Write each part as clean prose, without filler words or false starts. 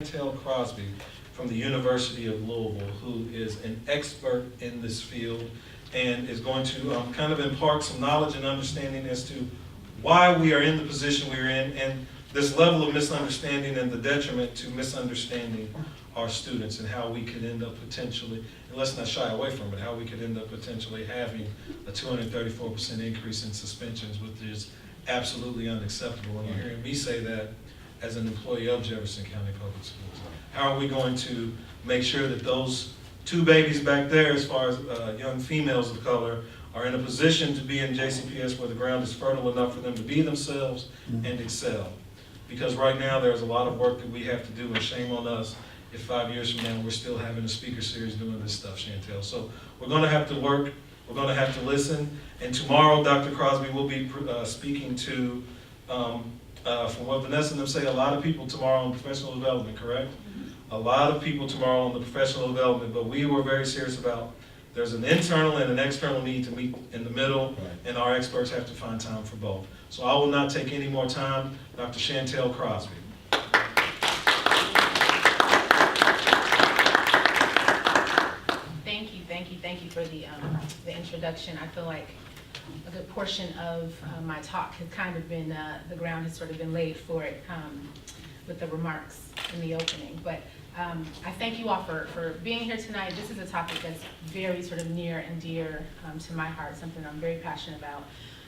Shantel Crosby from the University of Louisville, who is an expert in this field and is going to kind of impart some knowledge and understanding as to why we are in the position we're in and this level of misunderstanding and the detriment to misunderstanding our students and how we could end up potentially, and let's not shy away from it, how we could end up potentially having a 234% increase in suspensions, which is absolutely unacceptable. And you're hearing me say that as an employee of Jefferson County Public Schools. How are we going to make sure that those two babies back there, as far as young females of color, are in a position to be in JCPS where the ground is fertile enough for them to be themselves and excel? Because right now there's a lot of work that we have to do, and shame on us if 5 years from now we're still having a speaker series doing this stuff, Shantel. So we're going to have to work, we're going to have to listen, and tomorrow Dr. Crosby will be speaking to from what Vanessa and them say, a lot of people tomorrow on professional development, correct? A lot of people tomorrow on the professional development, but we were very serious about there's an internal and an external need to meet in the middle, and our experts have to find time for both. So I will not take any more time. Dr. Shantel Crosby. Thank you for the introduction. I feel like a good portion of my talk has kind of been, the ground has sort of been laid for it with the remarks in the opening. But I thank you all for being here tonight. This is a topic that's very sort of near and dear to my heart, something I'm very passionate about,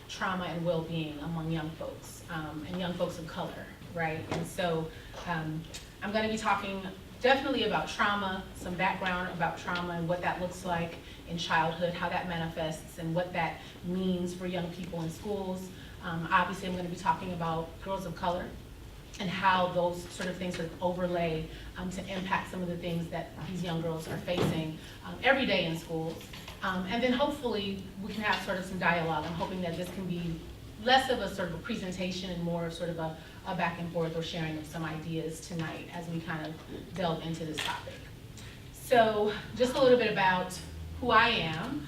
trauma and well-being among young folks and young folks of color, right? And so I'm going to be talking definitely about trauma, some background about trauma and what that looks like in childhood, how that manifests and what that means for young people in schools. Obviously I'm going to be talking about girls of color and how those sort of things sort of overlay to impact some of the things that these young girls are facing every day in schools. And then hopefully we can have sort of some dialogue. I'm hoping that this can be less of a sort of a presentation and more of sort of a back and forth or sharing of some ideas tonight as we kind of delve into this topic. So just a little bit about who I am.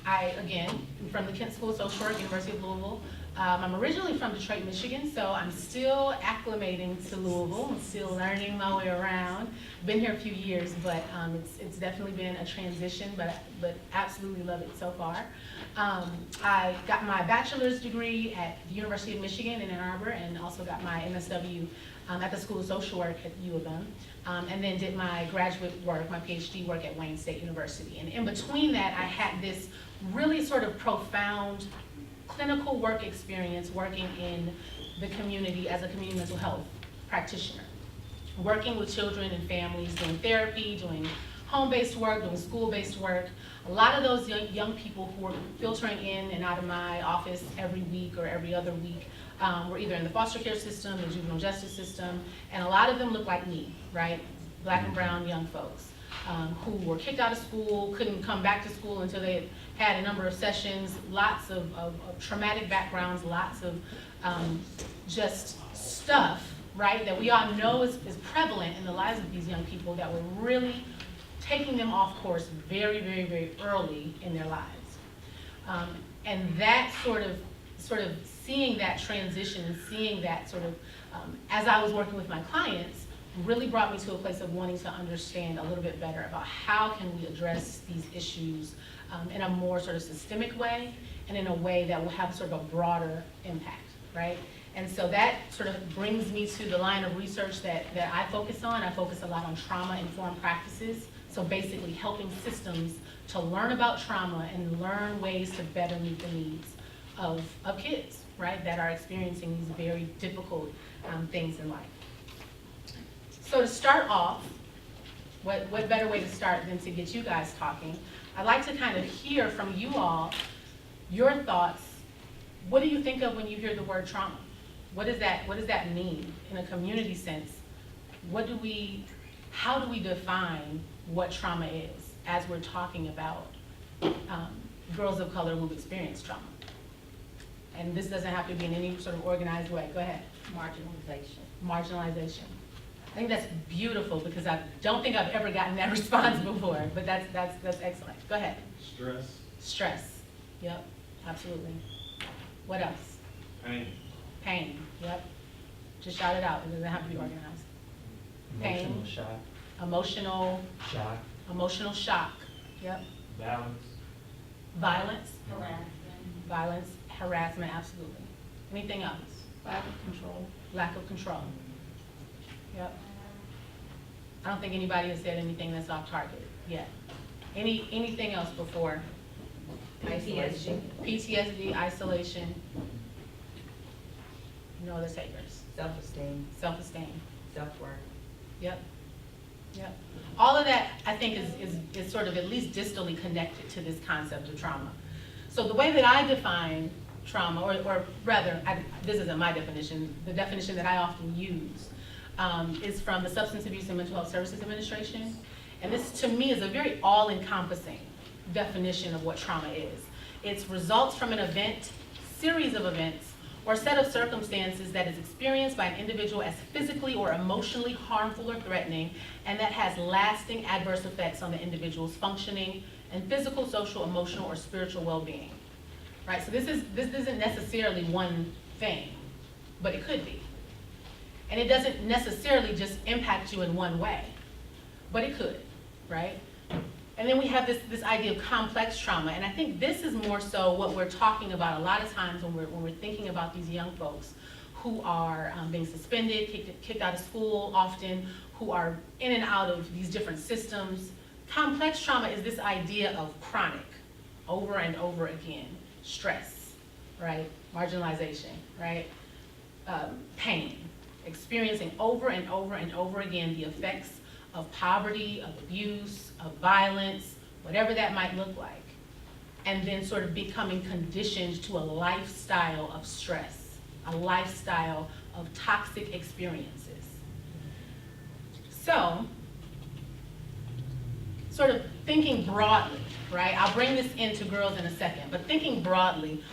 I, again, am from the Kent School of Social Work, University of Louisville. I'm originally from Detroit, Michigan, so I'm still acclimating to Louisville. I'm still learning my way around. Been here a few years, but it's definitely been a transition, but absolutely love it so far. I got my bachelor's degree at the University of Michigan in Ann Arbor, and also got my MSW at the School of Social Work at U of M, and then did my graduate work, my PhD work at Wayne State University. And in between that, I had this really sort of profound clinical work experience working in the community as a community mental health practitioner, working with children and families, doing therapy, doing home-based work, doing school-based work. A lot of those young people who were filtering in and out of my office every week or every other week were either in the foster care system, the juvenile justice system, and a lot of them looked like me, right? Black and brown young folks who were kicked out of school, couldn't come back to school until they had a number of sessions, lots of traumatic backgrounds, lots of just stuff, right, that we all know is prevalent in the lives of these young people that were really taking them off course very, very, very early in their lives. And that sort of seeing that transition and seeing that sort of, as I was working with my clients, really brought me to a place of wanting to understand a little bit better about how can we address these issues in a more sort of systemic way and in a way that will have sort of a broader impact, right? And so that sort of brings me to the line of research that I focus on. I focus a lot on trauma-informed practices. So basically helping systems to learn about trauma and learn ways to better meet the needs of kids, right, that are experiencing these very difficult things in life. So to start off, what better way to start than to get you guys talking? I'd like to kind of hear from you all your thoughts. What do you think of when you hear the word trauma? What does that mean in a community sense? How do we define what trauma is as we're talking about girls of color who've experienced trauma? And this doesn't have to be in any sort of organized way. Go ahead. Marginalization. I think that's beautiful because I don't think I've ever gotten that response before, but that's excellent. Go ahead. Stress. Yep, absolutely. What else? Pain. Pain. Yep. Just shout it out. It doesn't have to be organized. Pain. Emotional shock. Emotional, Shock. emotional shock, yep. Balance. Violence, Harassment. violence, harassment, absolutely. Anything else? Lack of control. Lack of control, yep. I don't think anybody has said anything that's off target yet. Anything else before? PTSD. PTSD, isolation. No other takers. Self-esteem. Self-esteem, Self-worth. yep, yep. All of that, I think, is sort of at least distally connected to this concept of trauma. So the way that I define trauma, or rather, this isn't my definition, the definition that I often use is from the Substance Abuse and Mental Health Services Administration. And this, to me, is a very all-encompassing definition of what trauma is. It's results from an event, series of events, or set of circumstances that is experienced by an individual as physically or emotionally harmful or threatening, and that has lasting adverse effects on the individual's functioning and physical, social, emotional, or spiritual well-being. Right, so this isn't necessarily one thing, but it could be. And it doesn't necessarily just impact you in one way, but it could, right? And then we have this idea of complex trauma, and I think this is more so what we're talking about a lot of times when we're thinking about these young folks who are being suspended, kicked out of school often, who are in and out of these different systems. Complex trauma is this idea of chronic, over and over again, stress, right? Marginalization, right? Pain, experiencing over and over and over again the effects of poverty, of abuse, of violence, whatever that might look like, and then sort of becoming conditioned to a lifestyle of stress, a lifestyle of toxic experiences. So, sort of thinking broadly, right? I'll bring this into girls in a second, but thinking broadly,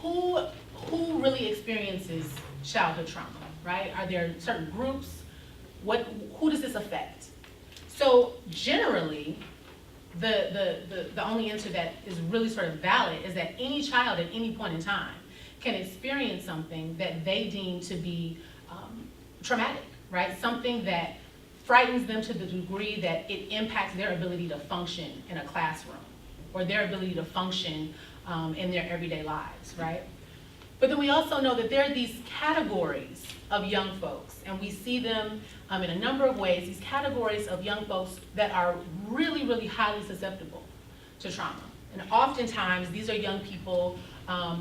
who really experiences childhood trauma, right? Are there certain groups? Who does this affect? So generally, the only answer that is really sort of valid is that any child at any point in time can experience something that they deem to be traumatic, right? Something that frightens them to the degree that it impacts their ability to function in a classroom or their ability to function in their everyday lives, right? But then we also know that there are these categories of young folks, and we see them in a number of ways, these categories of young folks that are really, really highly susceptible to trauma. And oftentimes, these are young people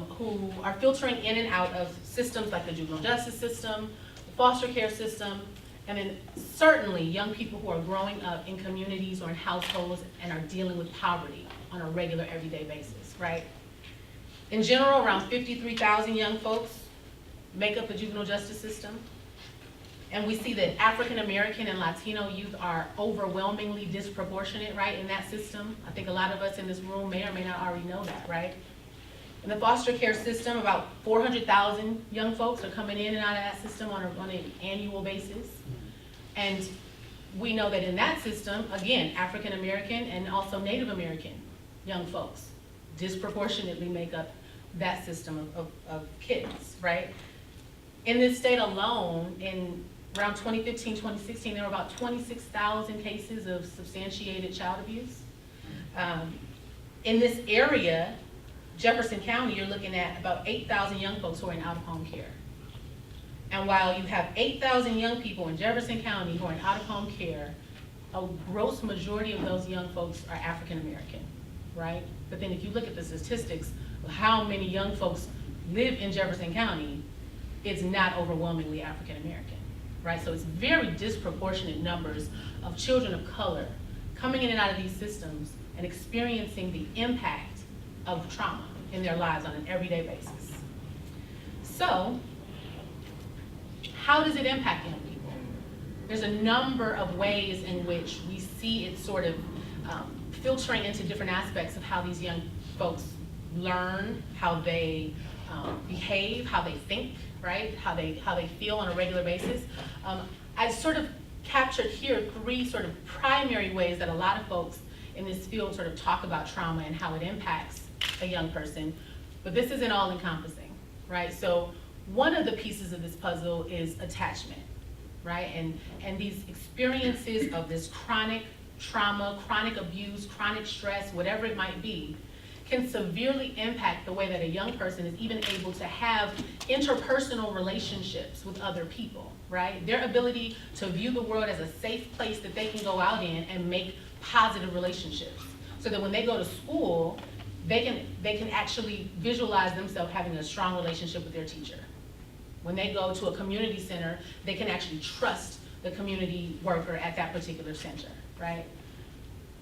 who are filtering in and out of systems like the juvenile justice system, the foster care system, and then certainly young people who are growing up in communities or in households and are dealing with poverty on a regular, everyday basis, right? In general, around 53,000 young folks make up the juvenile justice system. And we see that African American and Latino youth are overwhelmingly disproportionate, right, in that system. I think a lot of us in this room may or may not already know that, right? In the foster care system, about 400,000 young folks are coming in and out of that system on an annual basis. And we know that in that system, again, African American and also Native American young folks disproportionately make up that system of kids, right? In this state alone, in around 2015, 2016, there were about 26,000 cases of substantiated child abuse. In this area, Jefferson County, you're looking at about 8,000 young folks who are in out-of-home care. And while you have 8,000 young people in Jefferson County who are in out-of-home care, a gross majority of those young folks are African American, right? But then if you look at the statistics of how many young folks live in Jefferson County, it's not overwhelmingly African American, right? So it's very disproportionate numbers of children of color coming in and out of these systems and experiencing the impact of trauma in their lives on an everyday basis. So, how does it impact young people? There's a number of ways in which we see it sort of filtering into different aspects of how these young folks learn, how they behave, how they think, right? How they feel on a regular basis. I sort of captured here 3 sort of primary ways that a lot of folks in this field sort of talk about trauma and how it impacts a young person, but this isn't all encompassing, right? So one of the pieces of this puzzle is attachment, right? And these experiences of this chronic trauma, chronic abuse, chronic stress, whatever it might be, can severely impact the way that a young person is even able to have interpersonal relationships with other people, right? Their ability to view the world as a safe place that they can go out in and make positive relationships. So that when they go to school, they can actually visualize themselves having a strong relationship with their teacher. When they go to a community center, they can actually trust the community worker at that particular center, right?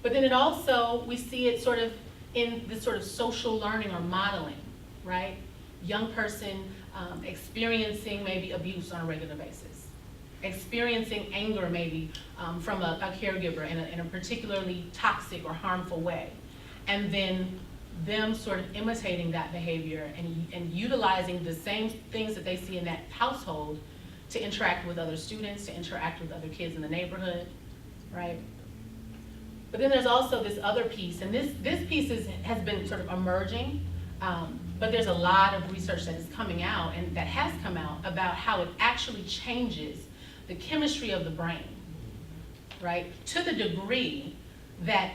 But then it also, we see it sort of in this sort of social learning or modeling, right? Young person experiencing maybe abuse on a regular basis, experiencing anger maybe from a caregiver in a particularly toxic or harmful way, and then them sort of imitating that behavior and utilizing the same things that they see in that household to interact with other students, to interact with other kids in the neighborhood, right? But then there's also this other piece, and this piece has been sort of emerging, but there's a lot of research that is coming out and that has come out about how it actually changes the chemistry of the brain, right? To the degree that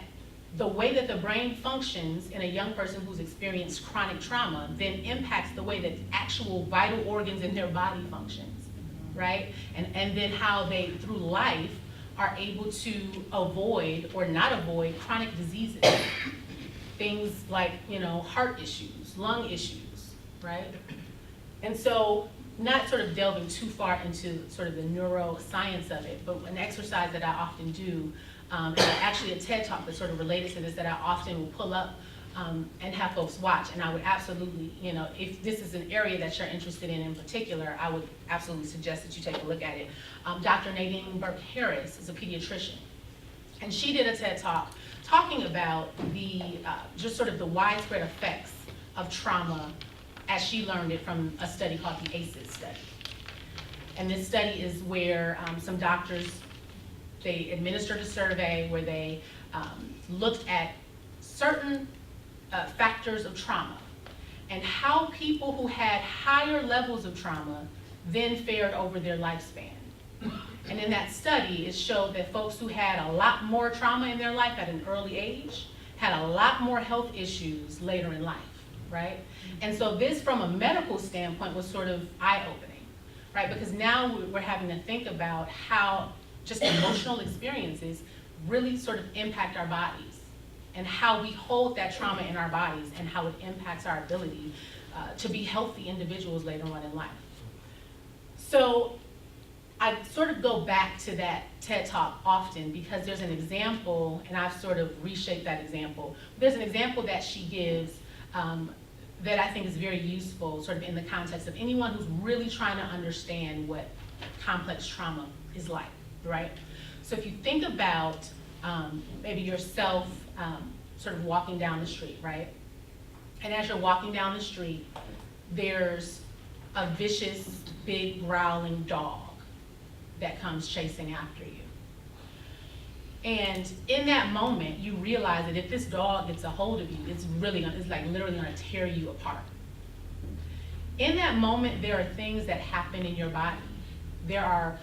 the way that the brain functions in a young person who's experienced chronic trauma then impacts the way that actual vital organs in their body functions, right? And then how they, through life, are able to avoid or not avoid chronic diseases. Things like, heart issues, lung issues, right? And so, not sort of delving too far into sort of the neuroscience of it, but an exercise that I often do, and actually a TED Talk that's sort of related to this that I often will pull up and have folks watch. And I would absolutely, if this is an area that you're interested in particular, I would absolutely suggest that you take a look at it. Dr. Nadine Burke-Harris is a pediatrician, and she did a TED Talk talking about the just sort of the widespread effects of trauma as she learned it from a study called the ACEs study. And this study is where some doctors, they administered a survey where they looked at certain factors of trauma and how people who had higher levels of trauma then fared over their lifespan. And in that study, it showed that folks who had a lot more trauma in their life at an early age had a lot more health issues later in life, right? And so this, from a medical standpoint, was sort of eye-opening, right? Because now we're having to think about how just emotional experiences really sort of impact our bodies and how we hold that trauma in our bodies and how it impacts our ability to be healthy individuals later on in life. So I sort of go back to that TED Talk often because there's an example, and I've sort of reshaped that example. There's an example that she gives that I think is very useful sort of in the context of anyone who's really trying to understand what complex trauma is like, right? So if you think about maybe yourself sort of walking down the street, right? And as you're walking down the street, there's a vicious, big, growling dog that comes chasing after you. And in that moment, you realize that if this dog gets a hold of you, it's like literally gonna tear you apart. In that moment, there are things that happen in your body. There are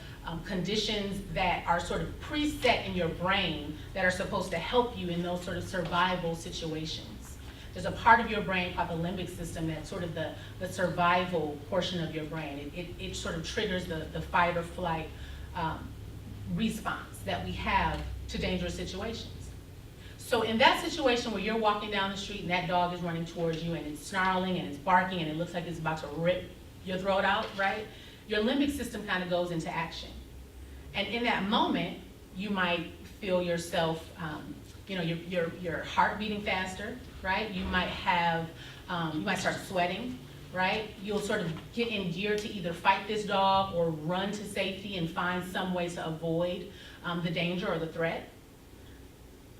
conditions that are sort of preset in your brain that are supposed to help you in those sort of survival situations. There's a part of your brain called the limbic system that's sort of the survival portion of your brain. It sort of triggers the fight or flight response that we have to dangerous situations. So in that situation where you're walking down the street and that dog is running towards you and it's snarling and it's barking and it looks like it's about to rip your throat out, right? Your limbic system kind of goes into action. And in that moment, you might feel yourself, your heart beating faster, right? You might have, you might start sweating, right? You'll sort of get in gear to either fight this dog or run to safety and find some way to avoid the danger or the threat.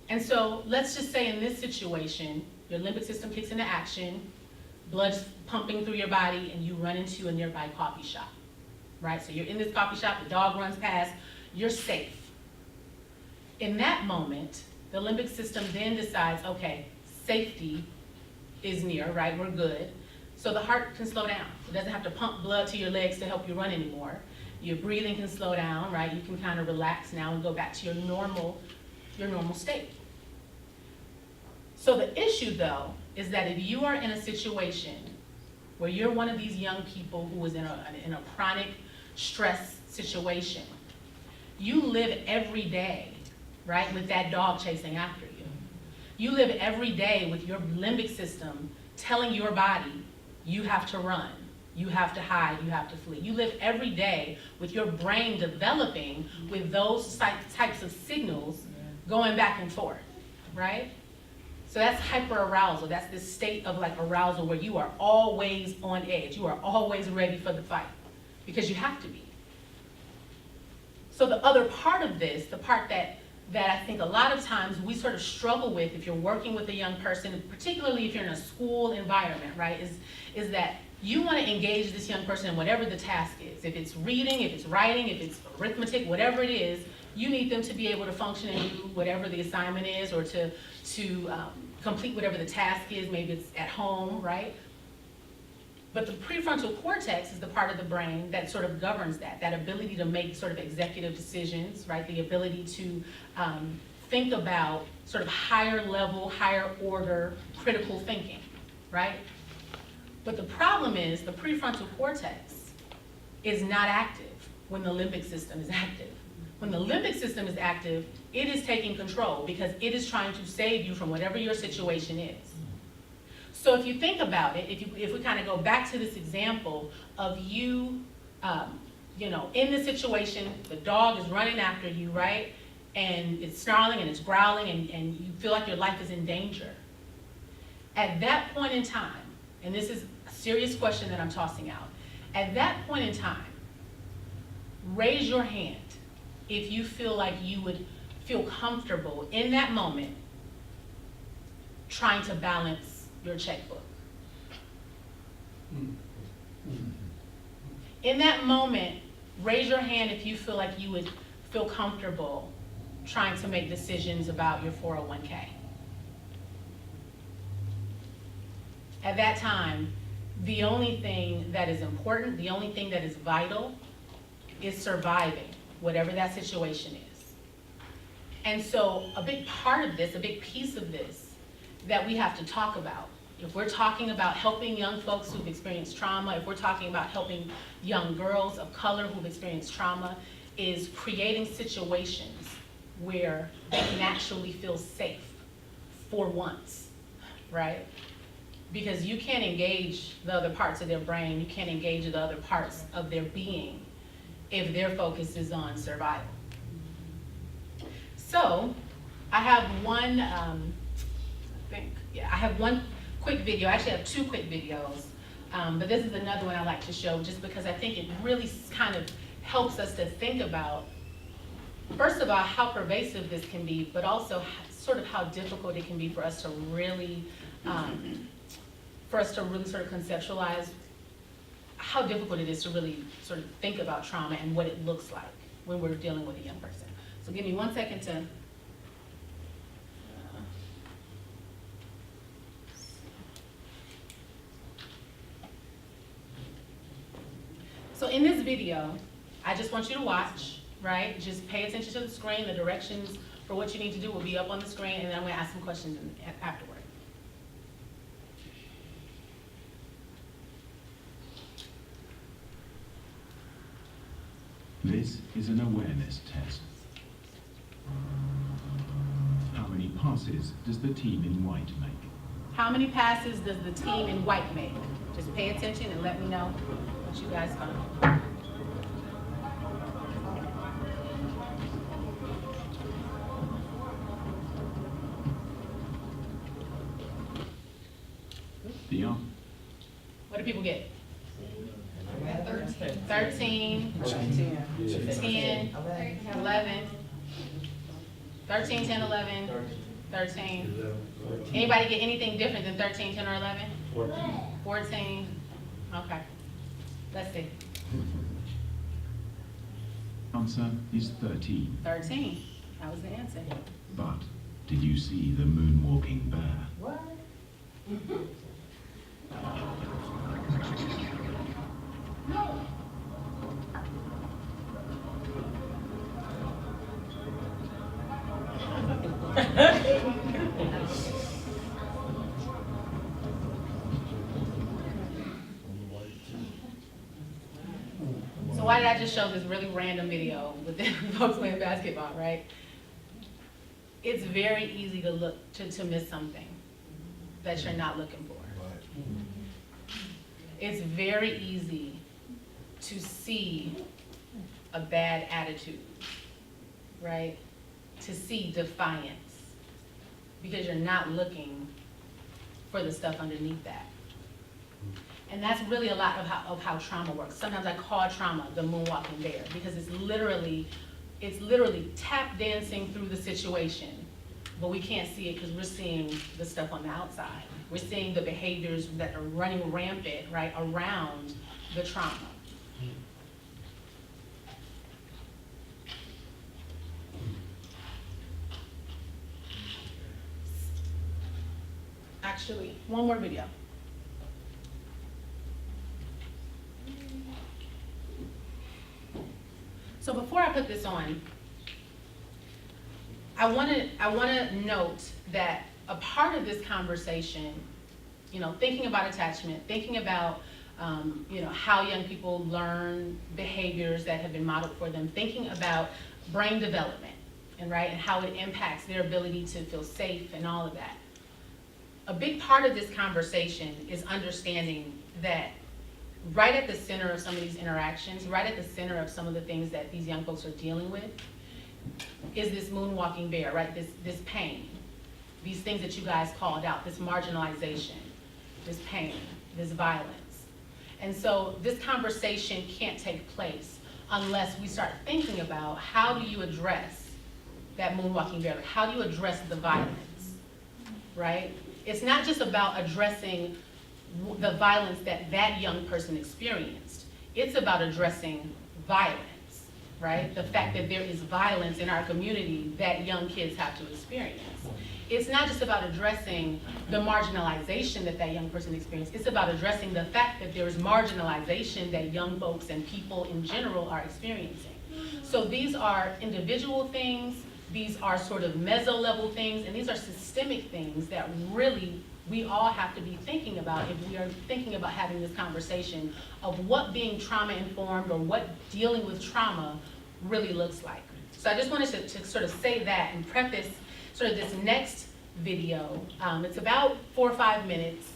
And so let's just say in this situation, your limbic system kicks into action, blood's pumping through your body, and you run into a nearby coffee shop, right? So you're in this coffee shop, the dog runs past, you're safe. In that moment, the limbic system then decides, okay, safety is near, right? We're good. So the heart can slow down. It doesn't have to pump blood to your legs to help you run anymore. Your breathing can slow down, right? You can kind of relax now and go back to your normal state. So the issue though, is that if you are in a situation where you're one of these young people who is in a chronic stress situation, you live every day, right, with that dog chasing after you. You live every day with your limbic system telling your body, you have to run, you have to hide, you have to flee. You live every day with your brain developing with those types of signals going back and forth, right? So that's hyperarousal. That's this state of like arousal where you are always on edge. You are always ready for the fight because you have to be. So the other part of this, the part that I think a lot of times we sort of struggle with if you're working with a young person, particularly if you're in a school environment, right, is that you want to engage this young person in whatever the task is. If it's reading, if it's writing, if it's arithmetic, whatever it is, you need them to be able to function and do whatever the assignment is, or to complete whatever the task is. Maybe it's at home, right? But the prefrontal cortex is the part of the brain that sort of governs that ability to make sort of executive decisions, right? The ability to think about sort of higher level, higher order, critical thinking, right? But the problem is the prefrontal cortex is not active when the limbic system is active. When the limbic system is active, it is taking control because it is trying to save you from whatever your situation is. So if you think about it, if we kind of go back to this example of you, in the situation, the dog is running after you, right? And it's snarling and it's growling and you feel like your life is in danger. At that point in time, and this is a serious question that I'm tossing out, at that point in time, raise your hand if you feel like you would feel comfortable in that moment trying to balance your checkbook. In that moment, raise your hand if you feel like you would feel comfortable trying to make decisions about your 401k. At that time, the only thing that is important, the only thing that is vital is surviving whatever that situation is. And so a big part of this, a big piece of this that we have to talk about, if we're talking about helping young folks who've experienced trauma, if we're talking about helping young girls of color who've experienced trauma, is creating situations where they can actually feel safe for once, right? Because you can't engage the other parts of their brain, you can't engage the other parts of their being if their focus is on survival. So, I have one, I have one quick video. I actually have two quick videos, but this is another one I like to show just because I think it really kind of helps us to think about, first of all, how pervasive this can be, but also sort of how difficult it can be for us to really, sort of conceptualize how difficult it is to really sort of think about trauma and what it looks like when we're dealing with a young person. So give me 1 second to, so in this video, I just want you to watch, right? Just pay attention to the screen. The directions for what you need to do will be up on the screen, and then I'm gonna ask some questions afterward. This is an awareness test. How many passes does the team in white make? How many passes does the team in white make? Just pay attention and let me know what you guys find. What do people get? 13, 10, 11, 13, 10, 11, 13. Anybody get anything different than 13, 10, or 11? 14. Okay. Let's see. Answer is 13. 13. That was the answer. But did you see the moonwalking bear? What? So why did I just show this really random video with the folks playing basketball, right? It's very easy to look, to miss something that you're not looking for. It's very easy to see a bad attitude, right? To see defiance, because you're not looking for the stuff underneath that. And that's really a lot of how trauma works. Sometimes I call trauma the moonwalking bear, because it's literally tap dancing through the situation, but we can't see it because we're seeing the stuff on the outside. We're seeing the behaviors that are running rampant, right, around the trauma. Actually, one more video. So before I put this on, I want to note that a part of this conversation, thinking about attachment, thinking about how young people learn behaviors that have been modeled for them, thinking about brain development, and how it impacts their ability to feel safe and all of that. A big part of this conversation is understanding that right at the center of some of these interactions, right at the center of some of the things that these young folks are dealing with, is this moonwalking bear, right? This pain, these things that you guys called out, this marginalization, this pain, this violence. And so this conversation can't take place unless we start thinking about how do you address that moonwalking bear? How do you address the violence, right? It's not just about addressing the violence that that young person experienced. It's about addressing violence, right? The fact that there is violence in our community that young kids have to experience. It's not just about addressing the marginalization that that young person experienced. It's about addressing the fact that there is marginalization that young folks and people in general are experiencing. So these are individual things, these are sort of meso-level things, and these are systemic things that really we all have to be thinking about if we are thinking about having this conversation of what being trauma-informed or what dealing with trauma really looks like. So I just wanted to sort of say that and preface sort of this next video. It's about 4 or 5 minutes.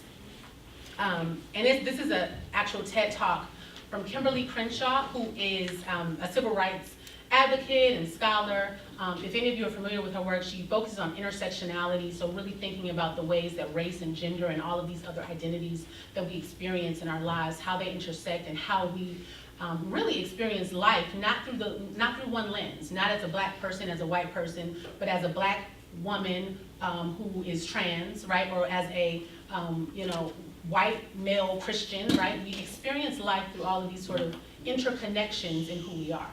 And this is an actual TED Talk from Kimberly Crenshaw, who is a civil rights advocate and scholar. If any of you are familiar with her work, she focuses on intersectionality, so really thinking about the ways that race and gender and all of these other identities that we experience in our lives, how they intersect and how we really experience life, not through one lens, not as a black person, as a white person, but as a black woman who is trans, right, or as a white male Christian, right? We experience life through all of these sort of interconnections in who we are.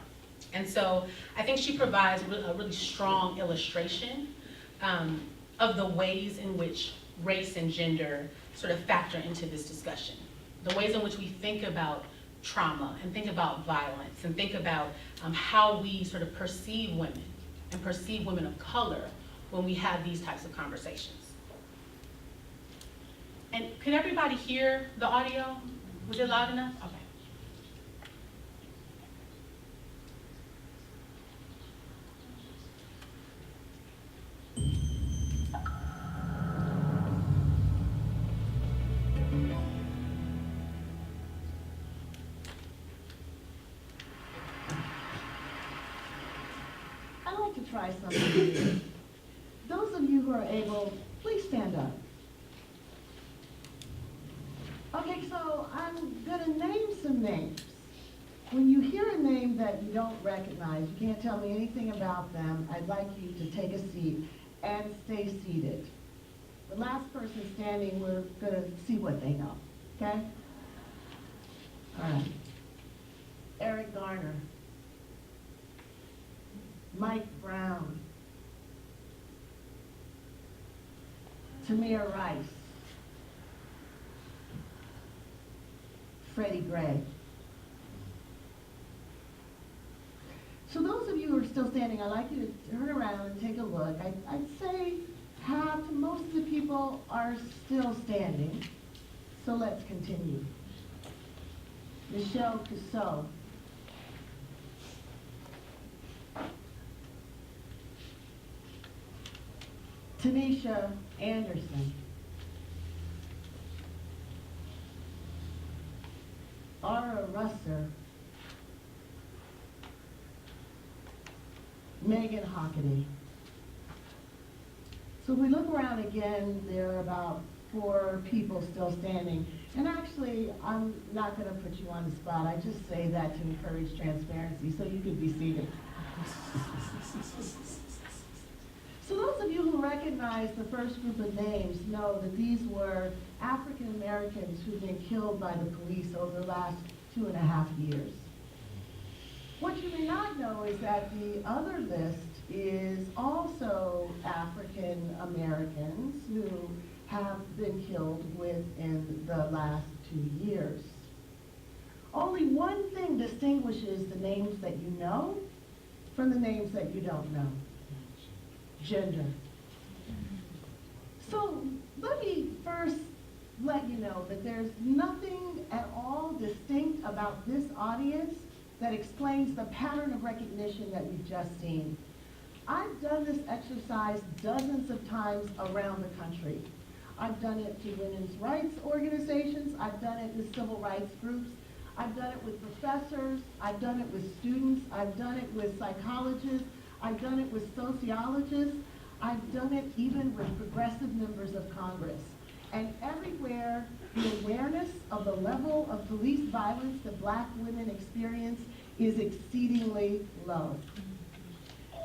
And so I think she provides a really strong illustration of the ways in which race and gender sort of factor into this discussion. The ways in which we think about trauma and think about violence and think about how we sort of perceive women and perceive women of color when we have these types of conversations. And can everybody hear the audio? Was it loud enough? Okay. I'd like to try something here. Those of you who are able, please stand up. Okay, so I'm gonna name some names. When you hear a name that you don't recognize, you can't tell me anything about them, I'd like you to take a seat and stay seated. The last person standing, we're gonna see what they know, okay? All right. Eric Garner. Mike Brown. Tamir Rice. Freddie Gray. So those of you who are are still standing, I'd like you to turn around and take a look. I'd say half to most of the people are still standing. So let's continue. Michelle Cusseau. Tanisha Anderson. Ara Russer. Megan Hockaday. So if we look around again, there are about 4 people still standing. And actually, I'm not going to put you on the spot. I just say that to encourage transparency, so you could be seated. So those of you who recognize the first group of names know that these were African Americans who've been killed by the police over the last 2.5 years. What you may not know is that the other list is also African Americans who have been killed within the last 2 years. Only one thing distinguishes the names that you know from the names that you don't know: gender. So let me first let you know that there's nothing at all distinct about this audience that explains the pattern of recognition that we've just seen. I've done this exercise dozens of times around the country. I've done it to women's rights organizations, I've done it with civil rights groups, I've done it with professors, I've done it with students, I've done it with psychologists, I've done it with sociologists, I've done it even with progressive members of Congress. And everywhere, the awareness of the level of police violence that Black women experience is exceedingly low.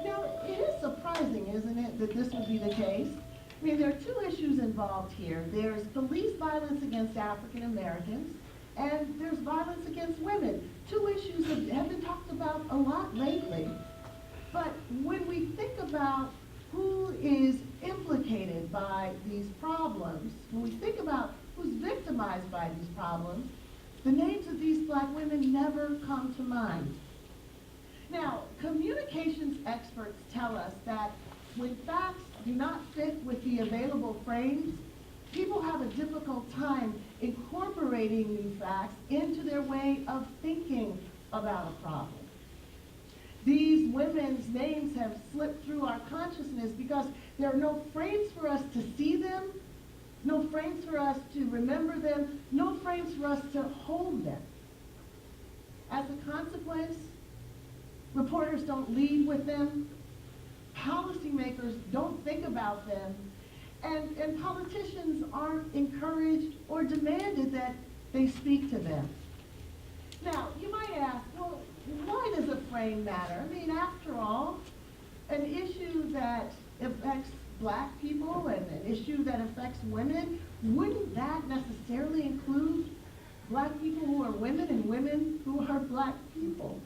Now, it is surprising, isn't it, that this would be the case? I mean, there are 2 issues involved here. There's police violence against African Americans, and there's violence against women. 2 issues that have been talked about a lot lately. But when we think about who is implicated by these problems, when we think about who's victimized by these problems, the names of these Black women never come to mind. Now, communications experts tell us that when facts do not fit with the available frames, people have a difficult time incorporating new facts into their way of thinking about a problem. These women's names have slipped through our consciousness because there are no frames for us to see them, no frames for us to remember them, no frames for us to hold them. As a consequence, reporters don't lead with them, policymakers don't think about them, and politicians aren't encouraged or demanded that they speak to them. Now, you might ask, well, why does a frame matter? I mean, after all, an issue that affects Black people and an issue that affects women, wouldn't that necessarily include Black people who are women and women who are Black people?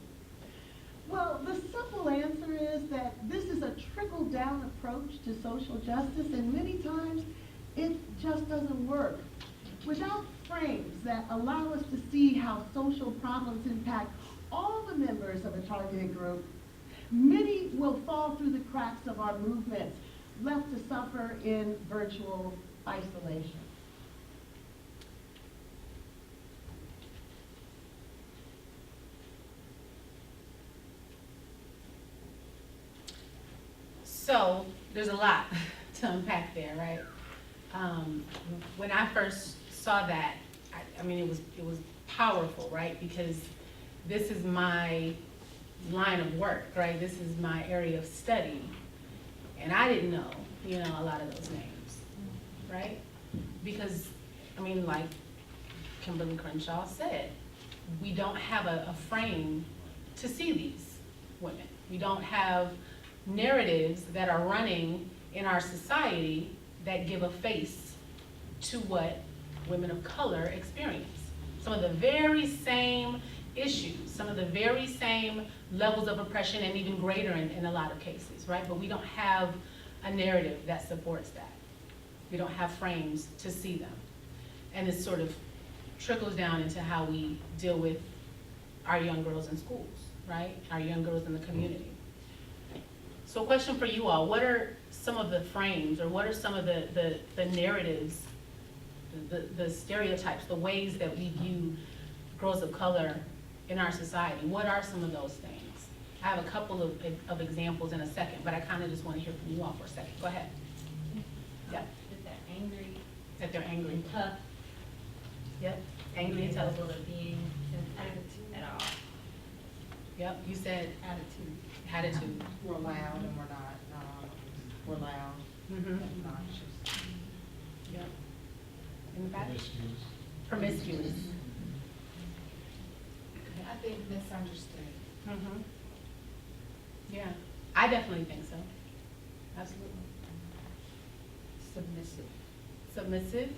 Well, the simple answer is that this is a trickle-down approach to social justice, and many times it just doesn't work. Without frames that allow us to see how social problems impact all the members of a targeted group, many will fall through the cracks of our movements, left to suffer in virtual isolation. So there's a lot to unpack there, right? When I first saw that, I mean, it was powerful, right? Because this is my line of work, right? This is my area of study. And I didn't know, a lot of those names, right? Because, I mean, like Kimberly Crenshaw said, we don't have a frame to see these women. We don't have narratives that are running in our society that give a face to what women of color experience. Some of the very same issues, some of the very same levels of oppression, and even greater in a lot of cases, right? But we don't have a narrative that supports that. We don't have frames to see them. And this sort of trickles down into how we deal with our young girls in schools, right? Our young girls in the community. So a question for you all, what are some of the frames, or what are some of the narratives, the stereotypes, the ways that we view girls of color in our society? What are some of those things? I have a couple of examples in a second, but I kind of just want to hear from you all for a second. Go ahead. Yep. That they're angry That they're angry. and tough. Yep. Angry and tough. Capable of being at all. Yep. You said Attitude. attitude. We're loud and we're not, we're loud, Mm-hmm. obnoxious. Yep. In the back? Promiscuous. I think misunderstood. Mm-hmm. Yeah, I definitely think so. Absolutely. Submissive. Submissive.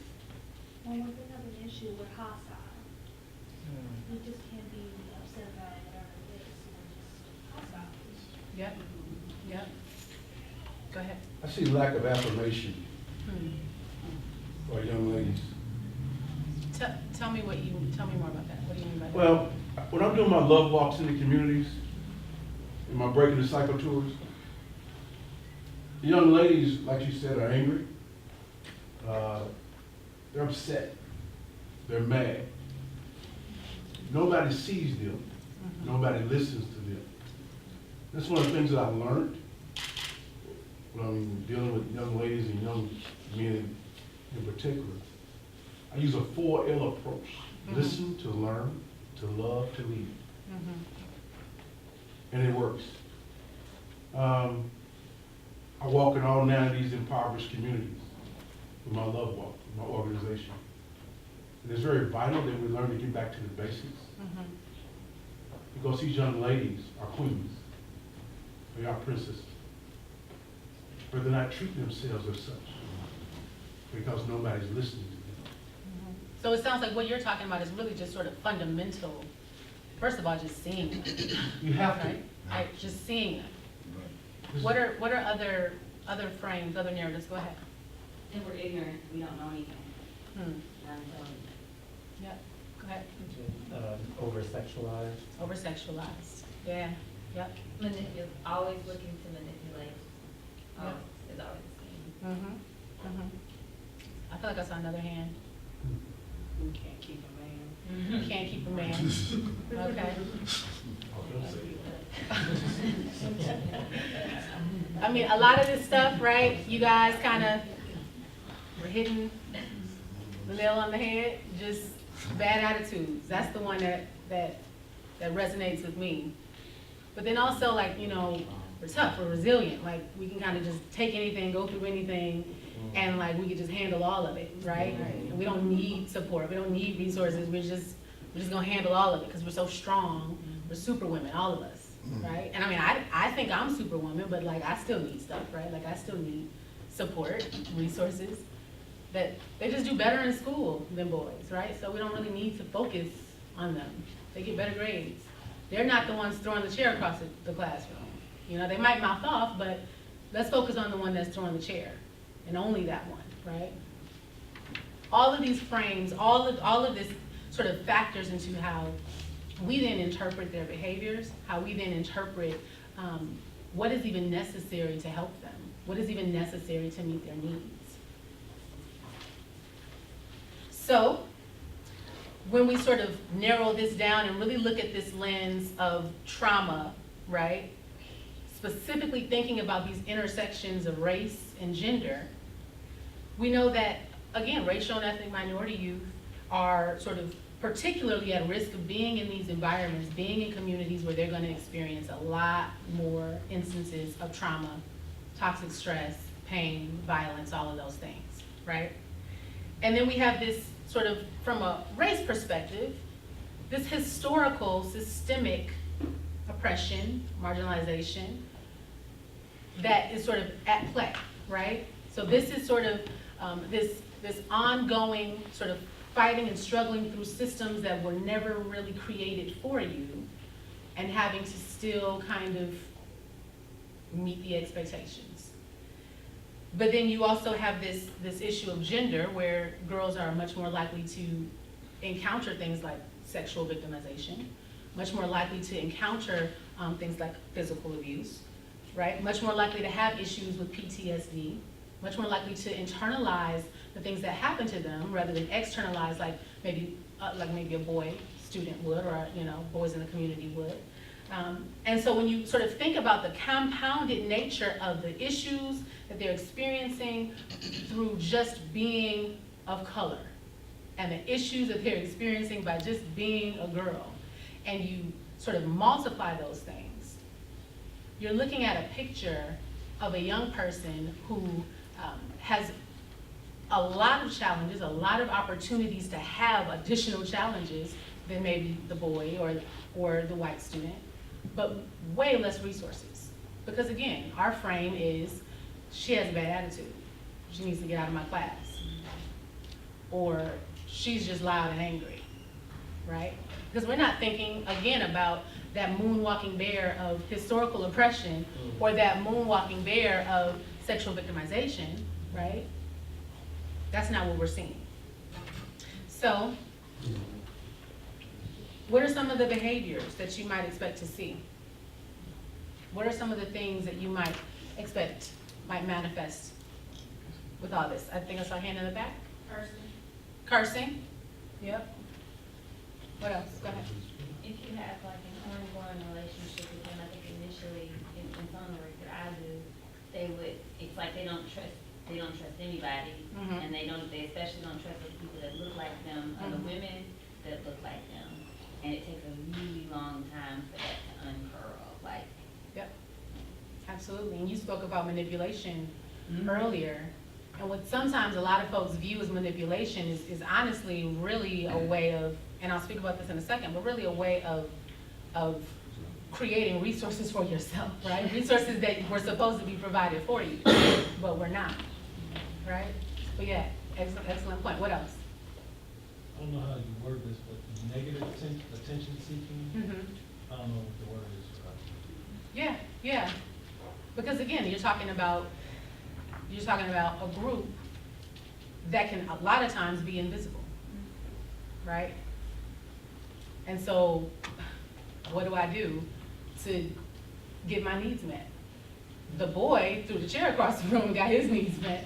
When we have an issue, we're hostile. We just can't be upset about whatever it is, we're just hostile. Yep. Yep. Go ahead. I see lack of affirmation Hmm. for young ladies. Tell me more about that. What do you mean by that? Well, when I'm doing my love walks in the communities, and my breaking the cycle tours, the young ladies, like you said, are angry. They're upset. They're mad. Nobody sees them. Nobody listens to them. That's one of the things that I've learned when I'm dealing with young ladies and young men in particular. I use a 4L approach. Listen, to learn, to love, to lead. And it works. I walk in all 9 of these impoverished communities with my love walk, my organization. And it's very vital that we learn to get back to the basics. Because these young ladies are queens. They are princesses. But they're not treating themselves as such because nobody's listening to them. So it sounds like what you're talking about is really just sort of fundamental. First of all, just seeing them. You have to. Right? Just seeing them. This- What are other frames, other narratives? Go ahead. And we're ignorant, we don't know anything. Hmm. Yep. Go ahead. Over-sexualized. Over-sexualized. Yeah. Yep. Always looking to manipulate. Yep. Is always the same. I feel like I saw another hand. We can't keep a man. You can't keep a man. Okay. I mean, a lot of this stuff, right? You guys kind of were hitting the nail on the head. Just bad attitudes. That's the one that resonates with me. But then also, like, you know, we're tough, we're resilient. Like, we can kind of just take anything, go through anything, and like we can just handle all of it, right? And we don't need support. We don't need resources. We're just gonna handle all of it because we're so strong. We're super women, all of us, right? And I mean, I think I'm superwoman, but like I still need stuff, right? Like I still need support, resources. That they just do better in school than boys, right? So we don't really need to focus on them. They get better grades. They're not the ones throwing the chair across the classroom. You know, they might mouth off, but let's focus on the one that's throwing the chair, and only that one, right? All of these frames, all of this sort of factors into how we then interpret their behaviors, how we then interpret what is even necessary to help them, what is even necessary to meet their needs. So, when we sort of narrow this down and really look at this lens of trauma, right? Specifically thinking about these intersections of race and gender, we know that, again, racial and ethnic minority youth are sort of particularly at risk of being in these environments, being in communities where they're going to experience a lot more instances of trauma, toxic stress, pain, violence, all of those things, right? And then we have this sort of, from a race perspective, this historical, systemic oppression, marginalization, that is sort of at play, right? So this is sort of this ongoing sort of fighting and struggling through systems that were never really created for you, and having to still kind of meet the expectations. But then you also have this issue of gender, where girls are much more likely to encounter things like sexual victimization, much more likely to encounter things like physical abuse, right? Much more likely to have issues with PTSD, much more likely to internalize the things that happen to them rather than externalize like maybe a boy student would, or boys in the community would. And so when you sort of think about the compounded nature of the issues that they're experiencing through just being of color, and the issues that they're experiencing by just being a girl, and you sort of multiply those things, you're looking at a picture of a young person who has a lot of challenges, a lot of opportunities to have additional challenges than maybe the boy or the white student, but way less resources. Because again, our frame is, she has a bad attitude, she needs to get out of my class. Or she's just loud and angry, right? Because we're not thinking, again, about that moonwalking bear of historical oppression or that moonwalking bear of sexual victimization, right? That's not what we're seeing. So, what are some of the behaviors that you might expect to see? What are some of the things that you might expect might manifest with all this? I think I saw a hand in the back. Cursing? Yep. What else? Go ahead. If you have like an ongoing relationship with them, I think initially, in some of the work that I do, it's like they don't trust anybody, Mhm. and they especially don't trust the people that look like them, or the Mhm. women that look like them. And it takes a really long time for that to uncurl, like. Yep. Absolutely. And you spoke about manipulation earlier. And what sometimes a lot of folks view as manipulation is honestly really a way of, and I'll speak about this in a second, but really a way of creating resources for yourself, right? Resources that were supposed to be provided for you, but we're not, right? But yeah, excellent point. What else? I don't know how you word this, but negative attention seeking, Mm-hmm. I don't know what the word is for that. Yeah. Because again, you're talking about a group that can a lot of times be invisible, right? And so, what do I do to get my needs met? The boy threw the chair across the room and got his needs met,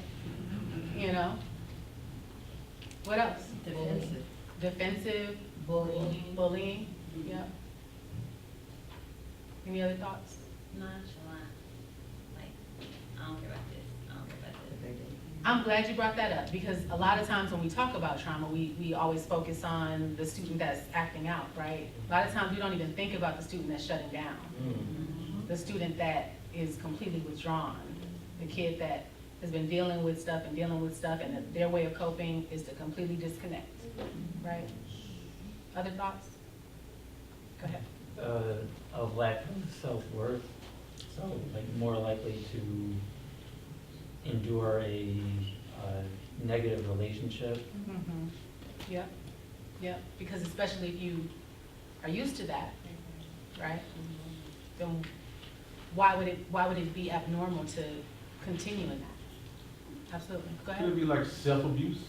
What else? Defensive, bullying, yep. Any other thoughts? Nonchalant, like, I don't care about this, I don't care about this. I'm glad you brought that up, because a lot of times when we talk about trauma, we always focus on the student that's acting out, right? A lot of times we don't even think about the student that's shutting down, the student that is completely withdrawn, the kid that has been dealing with stuff, and that their way of coping is to completely disconnect, right? Other thoughts? Go ahead. Of lack of self-worth, so like more likely to endure a negative relationship. Yep, because especially if you are used to that, right? Then why would it be abnormal to continue in that? Absolutely, go Could it ahead. be like self-abuse?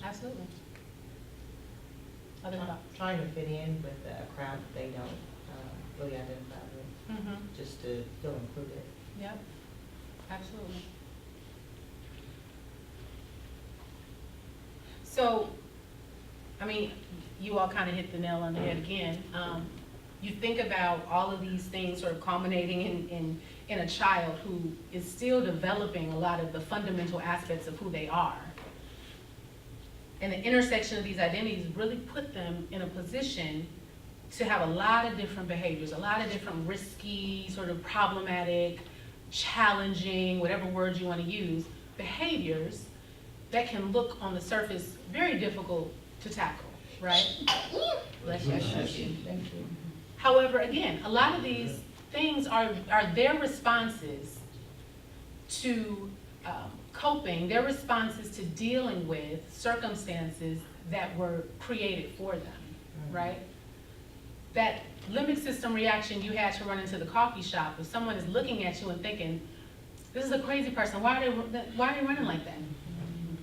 Absolutely. Other thoughts? Trying to fit in with a crowd that they don't really identify with, just to feel included. Yep, absolutely. So, I mean, you all kind of hit the nail on the head again. You think about all of these things sort of culminating in a child who is still developing a lot of the fundamental aspects of who they are. And the intersection of these identities really put them in a position to have a lot of different behaviors, a lot of different risky, sort of problematic, challenging, whatever words you want to use, behaviors that can look on the surface very difficult to tackle, right? Bless you. Thank you. However, again, a lot of these things are their responses to coping, their responses to dealing with circumstances that were created for them, right? That limbic system reaction you had to run into the coffee shop, if someone is looking at you and thinking, this is a crazy person, why are they running like that?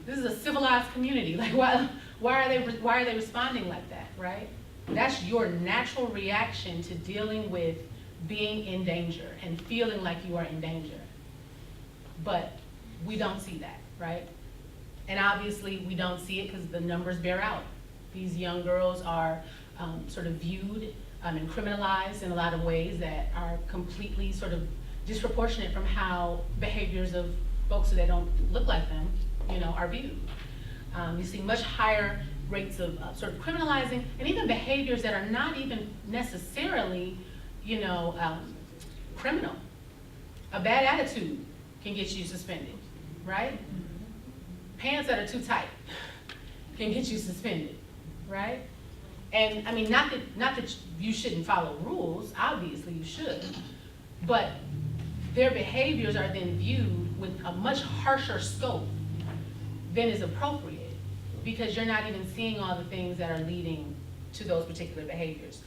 This is a civilized community, like why are they responding like that, right? That's your natural reaction to dealing with being in danger and feeling like you are in danger. But we don't see that, right? And obviously, we don't see it because the numbers bear out. These young girls are sort of viewed and criminalized in a lot of ways that are completely sort of disproportionate from how behaviors of folks that don't look like them, are viewed. You see much higher rates of sort of criminalizing and even behaviors that are not even necessarily, criminal. A bad attitude can get you suspended, right? Pants that are too tight can get you suspended, right? And I mean, not that you shouldn't follow rules, obviously you should, but their behaviors are then viewed with a much harsher scope than is appropriate, because you're not even seeing all the things that are leading to those particular behaviors.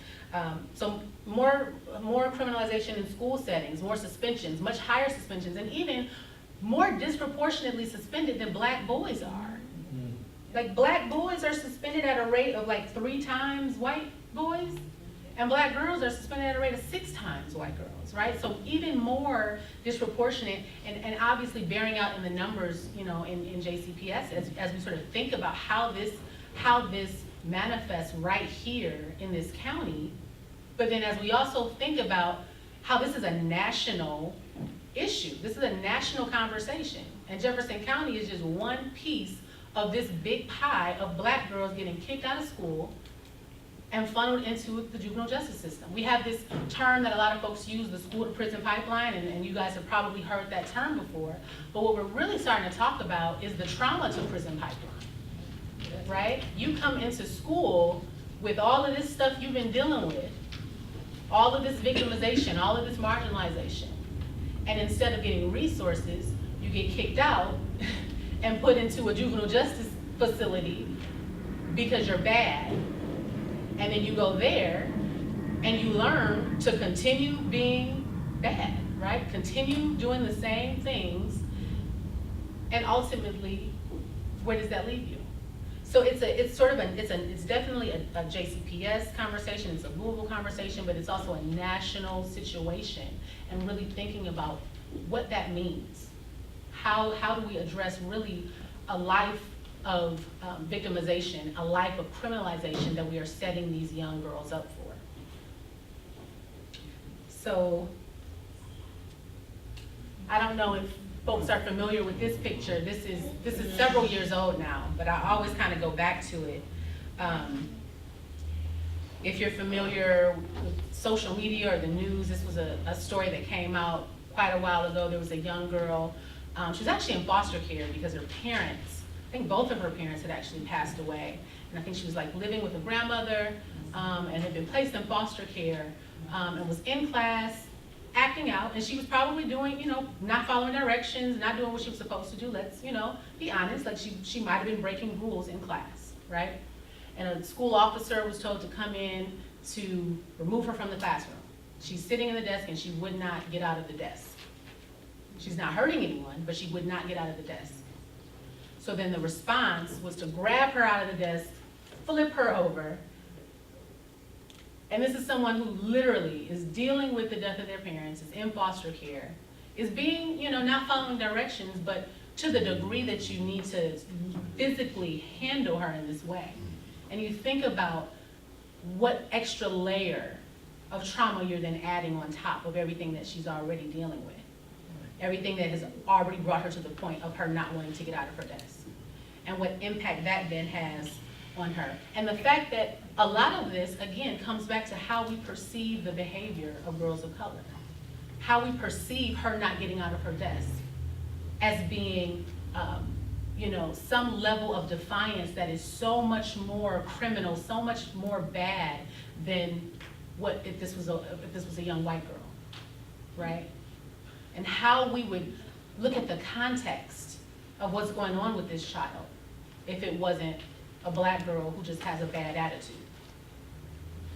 So more criminalization in school settings, more suspensions, much higher suspensions, and even more disproportionately suspended than black boys are. Like black boys are suspended at a rate of like 3 times white boys, and black girls are suspended at a rate of 6 times white girls, right? So even more disproportionate, and obviously bearing out in the numbers, in JCPS as we sort of think about how this manifests right here in this county. But then as we also think about how this is a national issue, this is a national conversation, and Jefferson County is just one piece of this big pie of black girls getting kicked out of school and funneled into the juvenile justice system. We have this term that a lot of folks use, the school to prison pipeline, and you guys have probably heard that term before, but what we're really starting to talk about is the trauma to prison pipeline, right? You come into school with all of this stuff you've been dealing with, all of this victimization, all of this marginalization, and instead of getting resources, you get kicked out and put into a juvenile justice facility because you're bad. And then you go there and you learn to continue being bad, right? Continue doing the same things. And ultimately, where does that leave you? So it's definitely a JCPS conversation, it's a Louisville conversation, but it's also a national situation, and really thinking about what that means. How do we address really a life of victimization, a life of criminalization that we are setting these young girls up for? So, I don't know if folks are familiar with this picture. This is several years old now, but I always kind of go back to it. If you're familiar with social media or the news, this was a story that came out quite a while ago. There was a young girl. She was actually in foster care because her parents, I think both of her parents had actually passed away. And I think she was like living with a grandmother and had been placed in foster care and was in class acting out. And she was probably doing, not following directions, not doing what she was supposed to do. Let's, be honest, like she might have been breaking rules in class, right? And a school officer was told to come in to remove her from the classroom. She's sitting in the desk and she would not get out of the desk. She's not hurting anyone, but she would not get out of the desk. So then the response was to grab her out of the desk, flip her over. And this is someone who literally is dealing with the death of their parents, is in foster care, is being, not following directions, but to the degree that you need to physically handle her in this way. And you think about what extra layer of trauma you're then adding on top of everything that she's already dealing with. Everything that has already brought her to the point of her not wanting to get out of her desk. And what impact that then has on her. And the fact that a lot of this, again, comes back to how we perceive the behavior of girls of color. How we perceive her not getting out of her desk as being, some level of defiance that is so much more criminal, so much more bad than what if this was a young white girl, right? And how we would look at the context of what's going on with this child if it wasn't a black girl who just has a bad attitude.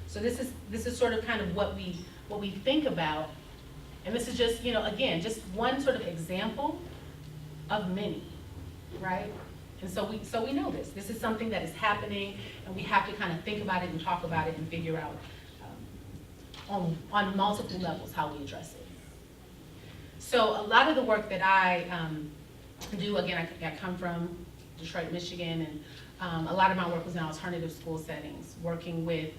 So this is sort of kind of what we think about, and this is just, again, just one sort of example of many, right? And so we know this. This is something that is happening, and we have to kind of think about it and talk about it and figure out on multiple levels, how we address it. So a lot of the work that I do, again, I come from Detroit, Michigan, and a lot of my work was in alternative school settings, working with,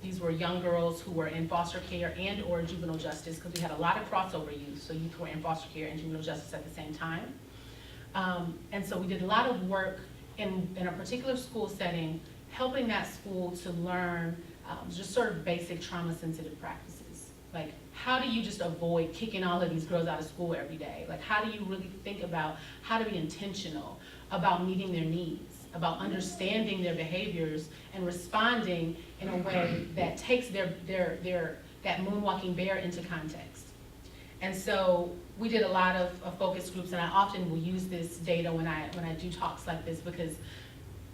these were young girls who were in foster care and or juvenile justice, because we had a lot of crossover youth, so youth were in foster care and juvenile justice at the same time. And so we did a lot of work in a particular school setting, helping that school to learn just sort of basic trauma-sensitive practices. Like, how do you just avoid kicking all of these girls out of school every day? Like, how do you really think about how to be intentional about meeting their needs, about understanding their behaviors and responding in a way that takes that moonwalking bear into context. And so we did a lot of focus groups, and I often will use this data when I do talks like this, because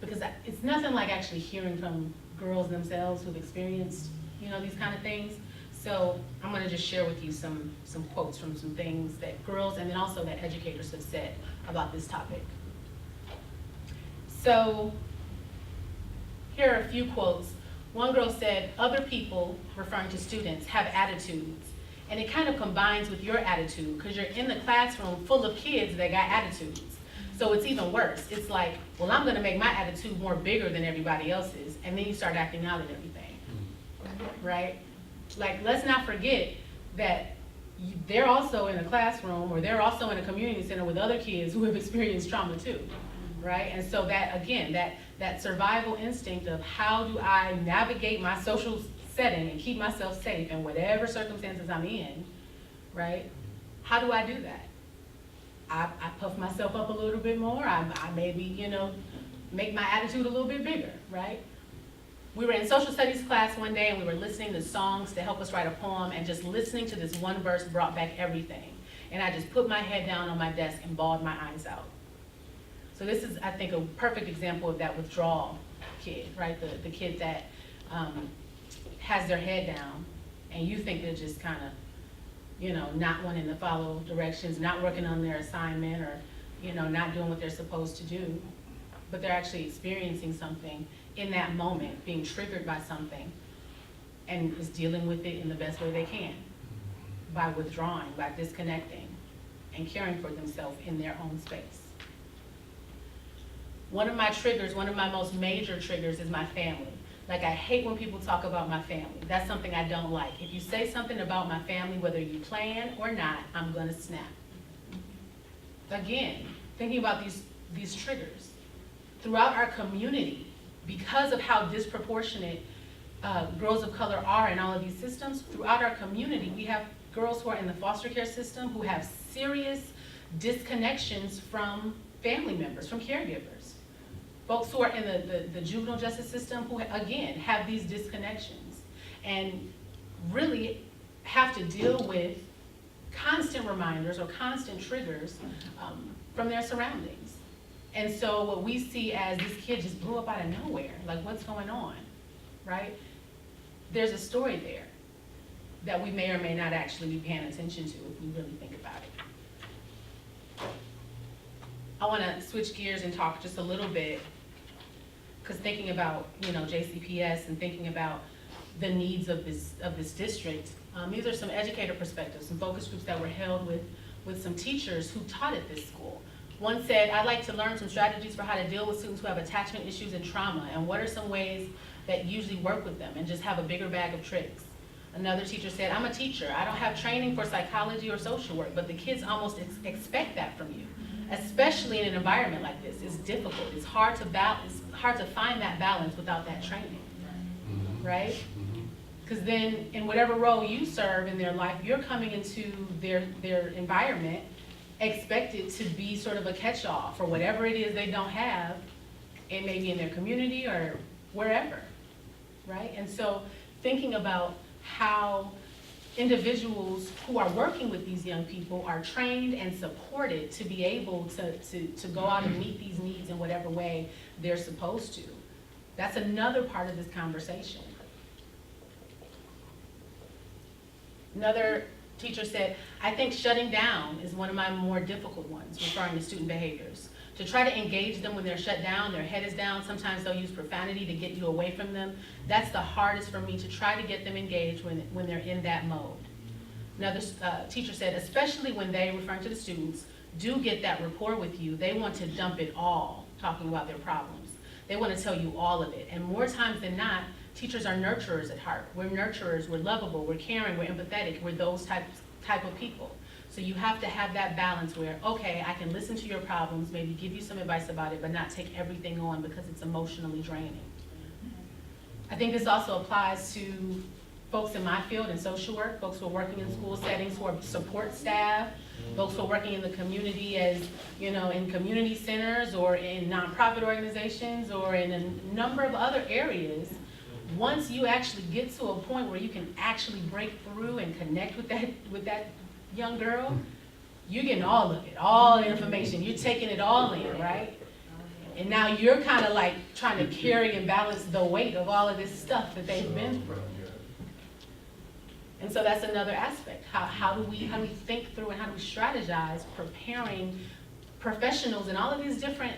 it's nothing like actually hearing from girls themselves who've experienced, you know, these kind of things. So I'm gonna just share with you some quotes from some things that girls and then also that educators have said about this topic. So here are a few quotes. One girl said, "Other people," referring to students, "have attitudes." And it kind of combines with your attitude, because you're in the classroom full of kids that got attitudes. So it's even worse. It's like, well, I'm gonna make my attitude more bigger than everybody else's, and then you start acting out at everything, right? Like, let's not forget that they're also in a classroom, or they're also in a community center with other kids who have experienced trauma too, right? And so that, again, that survival instinct of how do I navigate my social setting and keep myself safe in whatever circumstances I'm in, right? How do I do that? I puff myself up a little bit more. I maybe, you know, make my attitude a little bit bigger, right? We were in social studies class one day, and we were listening to songs to help us write a poem, and just listening to this one verse brought back everything. And I just put my head down on my desk and bawled my eyes out. So this is, I think, a perfect example of that withdrawal kid, right? The kid that has their head down, and you think they're just kind of, you know, not wanting to follow directions, not working on their assignment, or, you know, not doing what they're supposed to do, but they're actually experiencing something in that moment, being triggered by something, and is dealing with it in the best way they can, by withdrawing, by disconnecting, and caring for themselves in their own space. One of my triggers, one of my most major triggers, is my family. Like, I hate when people talk about my family. That's something I don't like. If you say something about my family, whether you plan or not, I'm gonna snap. Again, thinking about these triggers. Throughout our community, because of how disproportionate girls of color are in all of these systems, throughout our community, we have girls who are in the foster care system who have serious disconnections from family members, from caregivers. Folks who are in the juvenile justice system who, again, have these disconnections and really have to deal with constant reminders or constant triggers from their surroundings. And so what we see as this kid just blew up out of nowhere, like, what's going on, right? There's a story there that we may or may not actually be paying attention to if we really think about it. I want to switch gears and talk just a little bit, because thinking about, you know, JCPS and thinking about the needs of this district, these are some educator perspectives, some focus groups that were held with some teachers who taught at this school. One said, "I'd like to learn some strategies for how to deal with students who have attachment issues and trauma, and what are some ways that usually work with them, and just have a bigger bag of tricks." Another teacher said, "I'm a teacher. I don't have training for psychology or social work, but the kids almost expect that from you, especially in an environment like this. It's difficult. It's hard to find that balance without that training," right? Because then in whatever role you serve in their life, you're coming into their environment expected to be sort of a catch-all for whatever it is they don't have. It may be in their community or wherever, right? And so thinking about how individuals who are working with these young people are trained and supported to be able to go out and meet these needs in whatever way they're supposed to. That's another part of this conversation. Another teacher said, "I think shutting down is one of my more difficult ones," referring to student behaviors. to try to engage them when they're shut down, their head is down. Sometimes they'll use profanity to get you away from them. That's the hardest for me, to try to get them engaged when they're in that mode. Another teacher said, especially when they, referring to the students, do get that rapport with you, they want to dump it all, talking about their problems. They want to tell you all of it. And more times than not, teachers are nurturers at heart. We're nurturers, we're lovable, we're caring, we're empathetic, we're those type of people. So you have to have that balance where, okay, I can listen to your problems, maybe give you some advice about it, but not take everything on because it's emotionally draining. I think this also applies to folks in my field in social work, folks who are working in school settings, who are support staff, folks who are working in the community as, you know, in community centers or in nonprofit organizations or in a number of other areas. Once you actually get to a point where you can actually break through and connect with that young girl, you're getting all of it, all the information, you're taking it all in, right? And now you're kind of like trying to carry and balance the weight of all of this stuff that they've been through. And so that's another aspect. How do we think through and how do we strategize preparing professionals in all of these different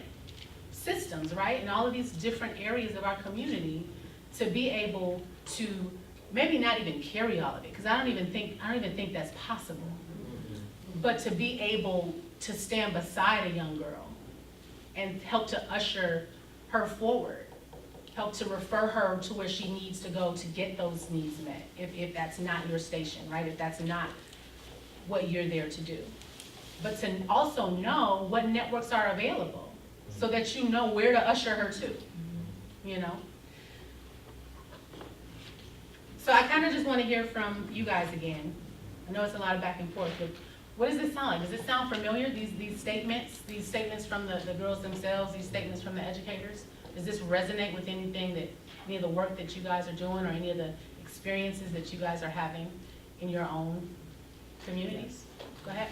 systems, right? In all of these different areas of our community to be able to maybe not even carry all of it, because I don't even think that's possible. But to be able to stand beside a young girl and help to usher her forward, help to refer her to where she needs to go to get those needs met, if that's not your station, right? If that's not what you're there to do. But to also know what networks are available so that you know where to usher her to, you know? So I kind of just want to hear from you guys again. I know it's a lot of back and forth, but what does this sound like? Does this sound familiar, these statements from the girls themselves, these statements from the educators? Does this resonate with anything that, any of the work that you guys are doing or any of the experiences that you guys are having in your own communities? Go ahead.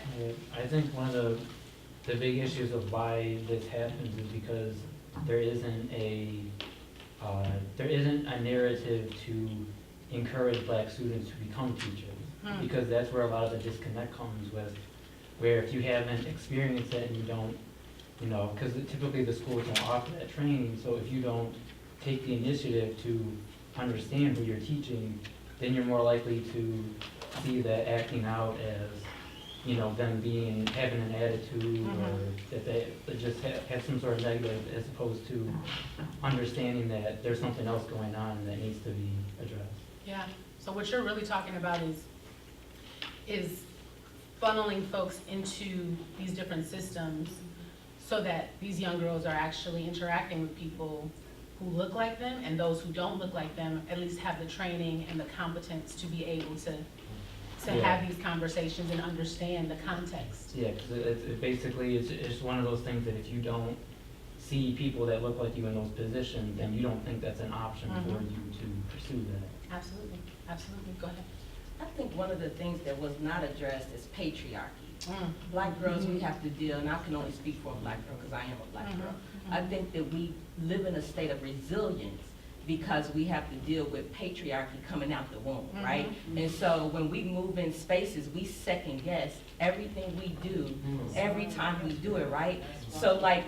I think one of the big issues of why this happens is because there isn't a narrative to encourage black students to become teachers. Because that's where a lot of the disconnect comes with, where if you haven't experienced it and you don't, you know, because typically the schools don't offer that training, so if you don't take the initiative to understand who you're teaching, then you're more likely to see that acting out as, you know, them having an attitude or that they just have some sort of negative, as opposed to understanding that there's something else going on that needs to be addressed. Yeah, so what you're really talking about is funneling folks into these different systems so that these young girls are actually interacting with people who look like them, and those who don't look like them at least have the training and the competence to be able to have these conversations and understand the context. Yeah, because basically it's one of those things that if you don't see people that look like you in those positions, then you don't think that's an option for you to pursue that. Absolutely, absolutely, go ahead. I think one of the things that was not addressed is patriarchy. Black girls, we have to deal, and I can only speak for a black girl because I am a black girl. I think that we live in a state of resilience because we have to deal with patriarchy coming out the womb, right? And so when we move in spaces, we second guess everything we do every time we do it, right? So like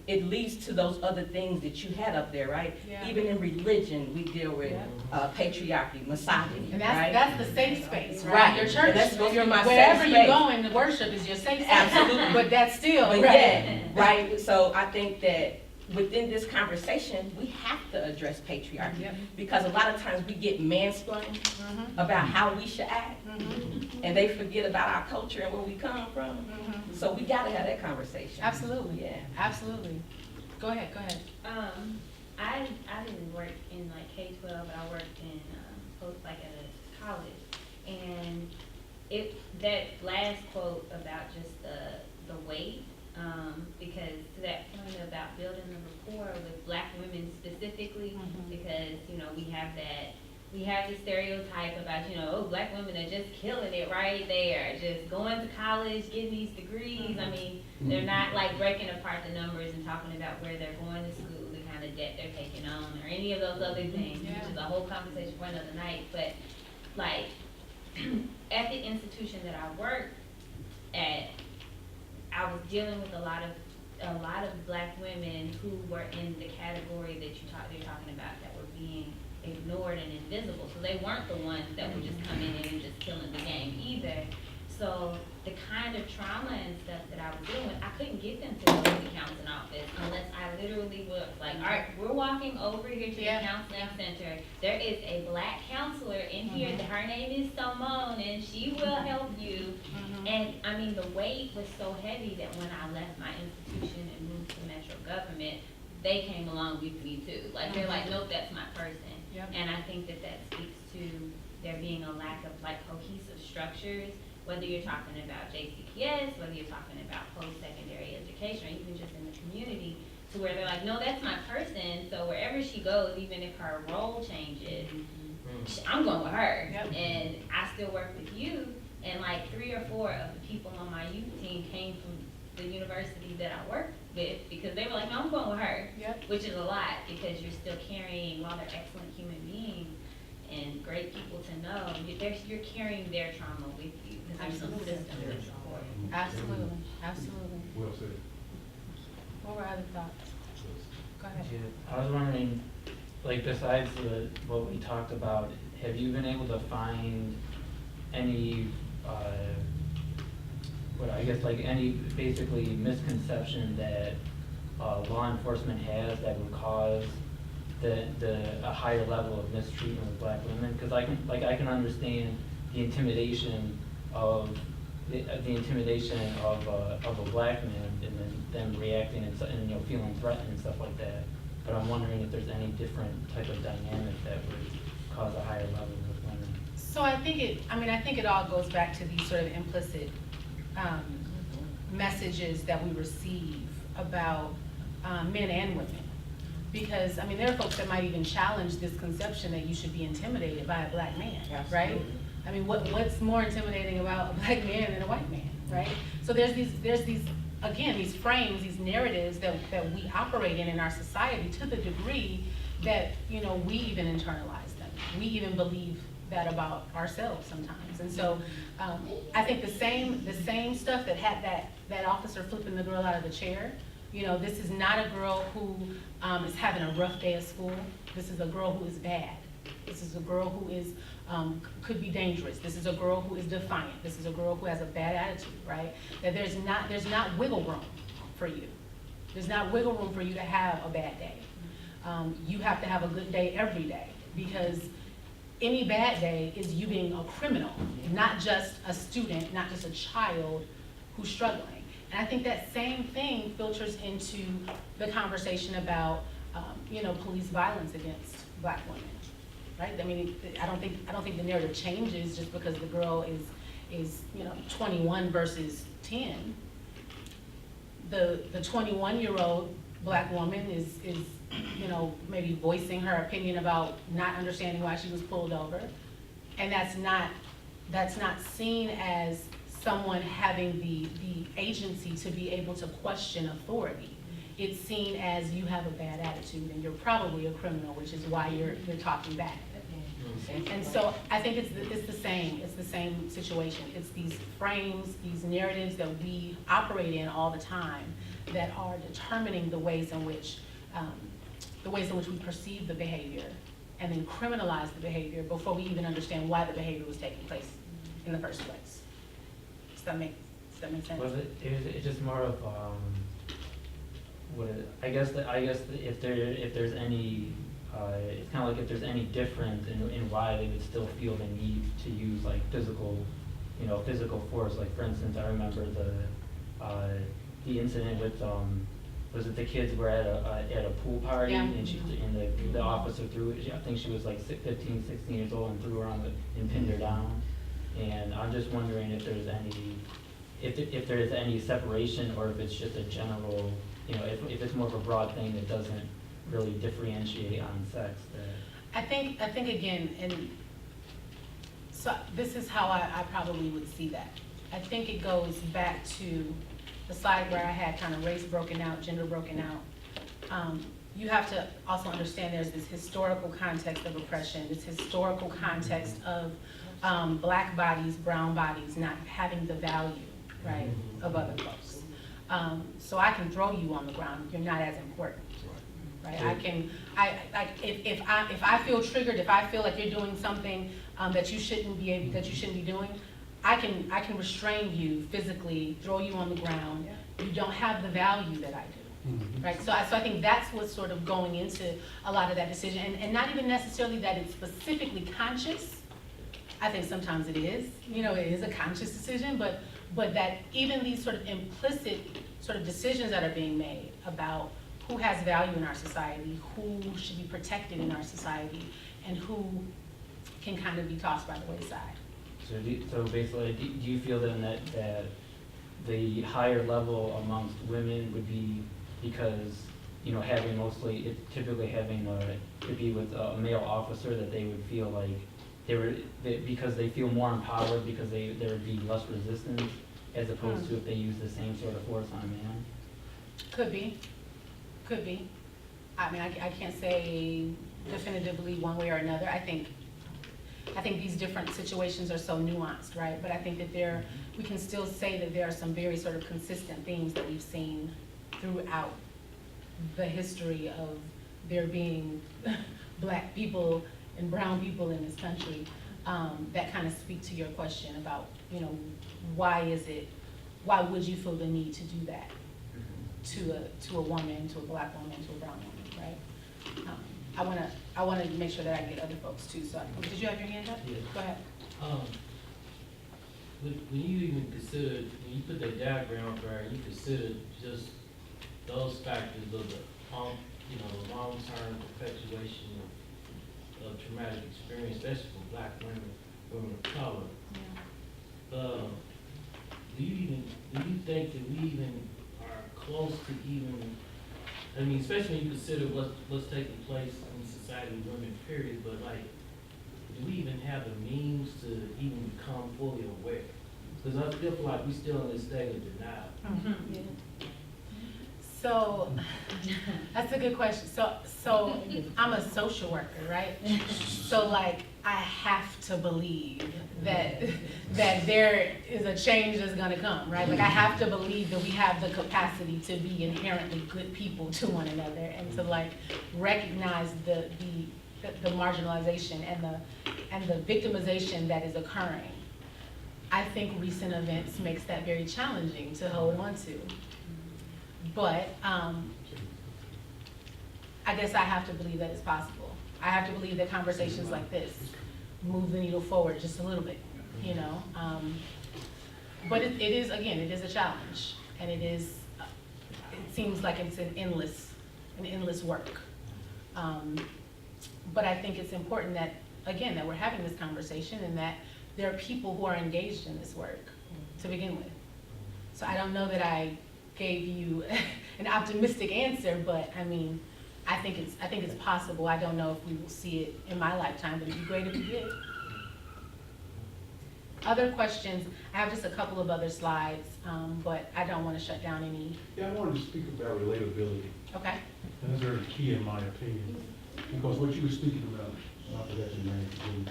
it leads to those other things that you had up there, right? Yeah. Even in religion, we deal with patriarchy, misogyny, And right? that's the safe space, right? Right. Your church, That's you're my wherever safe you space. go in the worship is your safe space. Absolutely. But that's still, But right? yeah, right, so I think that within this conversation, we have to address patriarchy. Yep. Because a lot of times we get mansplained about how we should act, and they forget about our culture and where we come from. So we gotta have that conversation. Absolutely, Yeah. absolutely. Go ahead. I didn't work in like K-12, but I worked in at a college, and that last quote about just the weight, because to that point about building the rapport with black women specifically, because you know we have the stereotype about, you know, oh, black women are just killing it right there, just going to college, getting these degrees. I mean, they're not like breaking apart the numbers and talking about where they're going to school, the kind of debt they're taking on, or any of those other things, which is a whole conversation for another night. But like at the institution that I worked at, I was dealing with a lot of a lot of black women who were in the category that you're talking about that were being ignored and invisible. So they weren't the ones that were just coming in and just killing the game either. So the kind of trauma and stuff that I was dealing with, I couldn't get them to go to the counseling office unless I literally was like, all right, we're walking over here to the counseling center. There is a black counselor in here. Her name is Simone, and she will help you. And I mean, the weight was so heavy that when I left my institution and moved to Metro government, they came along with me too. Like, they're like, nope, that's my person. And I think that that speaks to there being a lack of like cohesive structures, whether you're talking about JCPS, whether you're talking about post-secondary education, or even just in the community, to where they're like, no, that's my person, so wherever she goes, even if her role changes, I'm going with her, and I still work with you. And like 3 or 4 of the people on my youth team came from the university that I worked with, because they were like, no, I'm going with her, which is a lot, because you're still carrying, while they're excellent human beings and great people to know, you're carrying their trauma with you, because there's no system that support. Absolutely, absolutely. Well said. What were other thoughts? Go ahead. Yeah, I was wondering, like, besides what we talked about, have you been able to find any, any basically misconception that law enforcement has that would cause a higher level of mistreatment of black women? Because I can understand the intimidation of a black man, and then them reacting and feeling threatened and stuff like that. But I'm wondering if there's any different type of dynamic that would cause a higher level with women. So I think it all goes back to these sort of implicit messages that we receive about men and women. Because, I mean, there are folks that might even challenge this conception that you should be intimidated by a black man, right? I mean, what's more intimidating about a black man than a white man, right? So there's these, again, these frames, these narratives that we operate in our society to the degree that, you know, we even internalize them. We even believe that about ourselves sometimes. And so I think the same stuff that had that officer flipping the girl out of the chair, you know, this is not a girl who is having a rough day at school. This is a girl who is bad. This is a girl who is could be dangerous. This is a girl who is defiant. This is a girl who has a bad attitude, right? That there's not wiggle room for you. There's not wiggle room for you to have a bad day. You have to have a good day every day, because any bad day is you being a criminal, not just a student, not just a child who's struggling. And I think that same thing filters into the conversation about, you know, police violence against black women, right? I mean, I don't think the narrative changes just because the girl is you know 21 versus 10. The 21-year-old black woman is you know, maybe voicing her opinion about not understanding why she was pulled over, and that's not seen as someone having the agency to be able to question authority. It's seen as you have a bad attitude and you're probably a criminal, which is why you're talking back. And so I think it's the same situation. It's these frames, these narratives that we operate in all the time that are determining the ways in which we perceive the behavior, and then criminalize the behavior before we even understand why the behavior was taking place in the first place. Does that make sense? Well, it's just more of I guess if there's any it's kind of like if there's any difference in why they would still feel the need to use like physical force. Like, for instance, I remember the incident with was it the kids were at a pool party, and the officer threw, I think she was like 15, 16 years old, and threw her and pinned her down. And I'm just wondering if there's any separation, or if it's just a general, you know, if it's more of a broad thing that doesn't really differentiate on sex. I think again, and so this is how I probably would see that. I think it goes back to the slide where I had kind of race broken out, gender broken out. You have to also understand there's this historical context of oppression, this historical context of black bodies, brown bodies not having the value, right, of other folks. So I can throw you on the ground, you're not as important. Right, if I feel triggered, if I feel like you're doing something that you shouldn't be doing, I can restrain you physically, throw you on the ground. You don't have the value that I do, right? So I think that's what's sort of going into a lot of that decision, and not even necessarily that it's specifically conscious. I think sometimes it is, it is a conscious decision, but that even these sort of implicit sort of decisions that are being made about who has value in our society, who should be protected in our society, and who can kind of be tossed by the wayside. So basically, do you feel then that the higher level amongst women would be because, having typically having to be with a male officer, that they would feel like because they feel more empowered, because there would be less resistance, as opposed to if they use the same sort of force on a man? Could be. I mean, I can't say definitively one way or another. I think these different situations are so nuanced, right? But I think that we can still say that there are some very sort of consistent themes that we've seen throughout the history of there being Black people and brown people in this country, that kind of speak to your question about, why would you feel the need to do that to a woman, to a Black woman, to a brown woman, right? I wanna make sure that I get other folks too, so, did you have your hand up? Yeah. Go ahead. When you even consider, when you put that diagram up there, you consider just those factors of the, long-term perpetuation of traumatic experience, especially for Black women of color. Yeah. Do you think that we even are close to even, especially when you consider what's taking place in society with women, period, but do we even have the means to even become fully aware? Because I feel like we're still in this state of denial. Mm-hmm. Yeah. So, that's a good question. So I'm a social worker, right? So I have to believe that there is a change that's gonna come, right? I have to believe that we have the capacity to be inherently good people to one another, and to recognize the marginalization and the victimization that is occurring. I think recent events makes that very challenging to hold on to. But I guess I have to believe that it's possible. I have to believe that conversations like this move the needle forward just a little bit, But it is a challenge, and it seems like it's an endless work. But I think it's important that we're having this conversation, and that there are people who are engaged in this work to begin with. So I don't know that I gave you an optimistic answer, but I think it's possible. I don't know if we will see it in my lifetime, but it'd be great if we did. Other questions? I have just a couple of other slides, but I don't want to shut down any. Yeah, I wanted to speak about relatability. Okay. And that's very key in my opinion, because what you were speaking about, not that that's your name,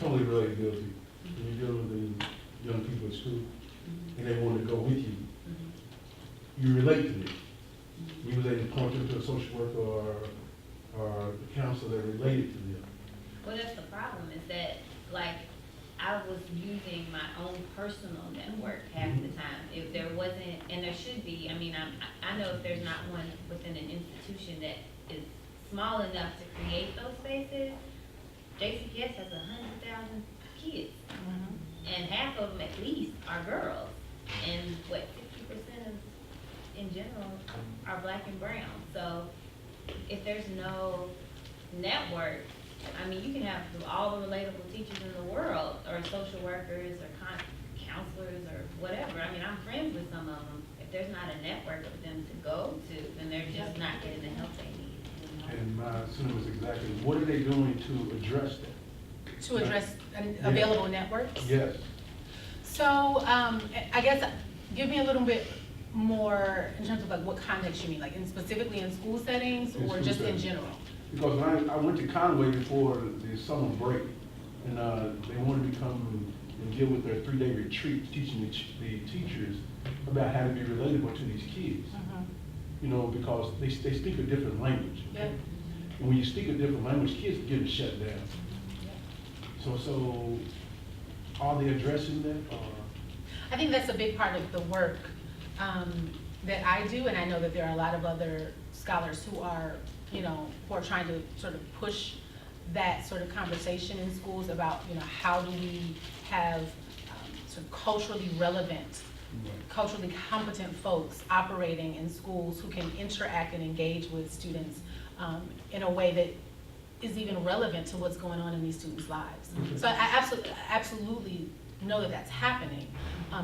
totally relatability. When you're dealing with the young people at school, and they want to go with you, you relate to them. You was able to point them to a social worker or a counselor that related to them. Well, that's the problem, is that, I was using my own personal network half the time. If there wasn't, and there should be, I know if there's not one within an institution that is small enough to create those spaces, JCPS has 100,000 kids, and half of them at least are girls, and 60% of, in general, are Black and brown. So if there's no network, you can have all the relatable teachers in the world, or social workers, or counselors, or whatever. I'm friends with some of them. If there's not a network for them to go to, then they're just not getting the help they need. And my son was exactly, what are they doing to address that? To address available networks? Yes. So I guess give me a little bit more in terms of what context you mean, specifically in school settings, or just in general? Because when I went to Conway before the summer break, and they wanted to come and deal with their 3-day retreat, teaching the teachers about how to be relatable to these kids. You know, because they speak a different language. Yep. And when you speak a different language, kids are getting shut down. So are they addressing that? Or? I think that's a big part of the work that I do, and I know that there are a lot of other scholars who are, you know, who are trying to sort of push that sort of conversation in schools about, you know, how do we have sort of culturally relevant, culturally competent folks operating in schools who can interact and engage with students in a way that is even relevant to what's going on in these students' lives. So I absolutely know that that's happening.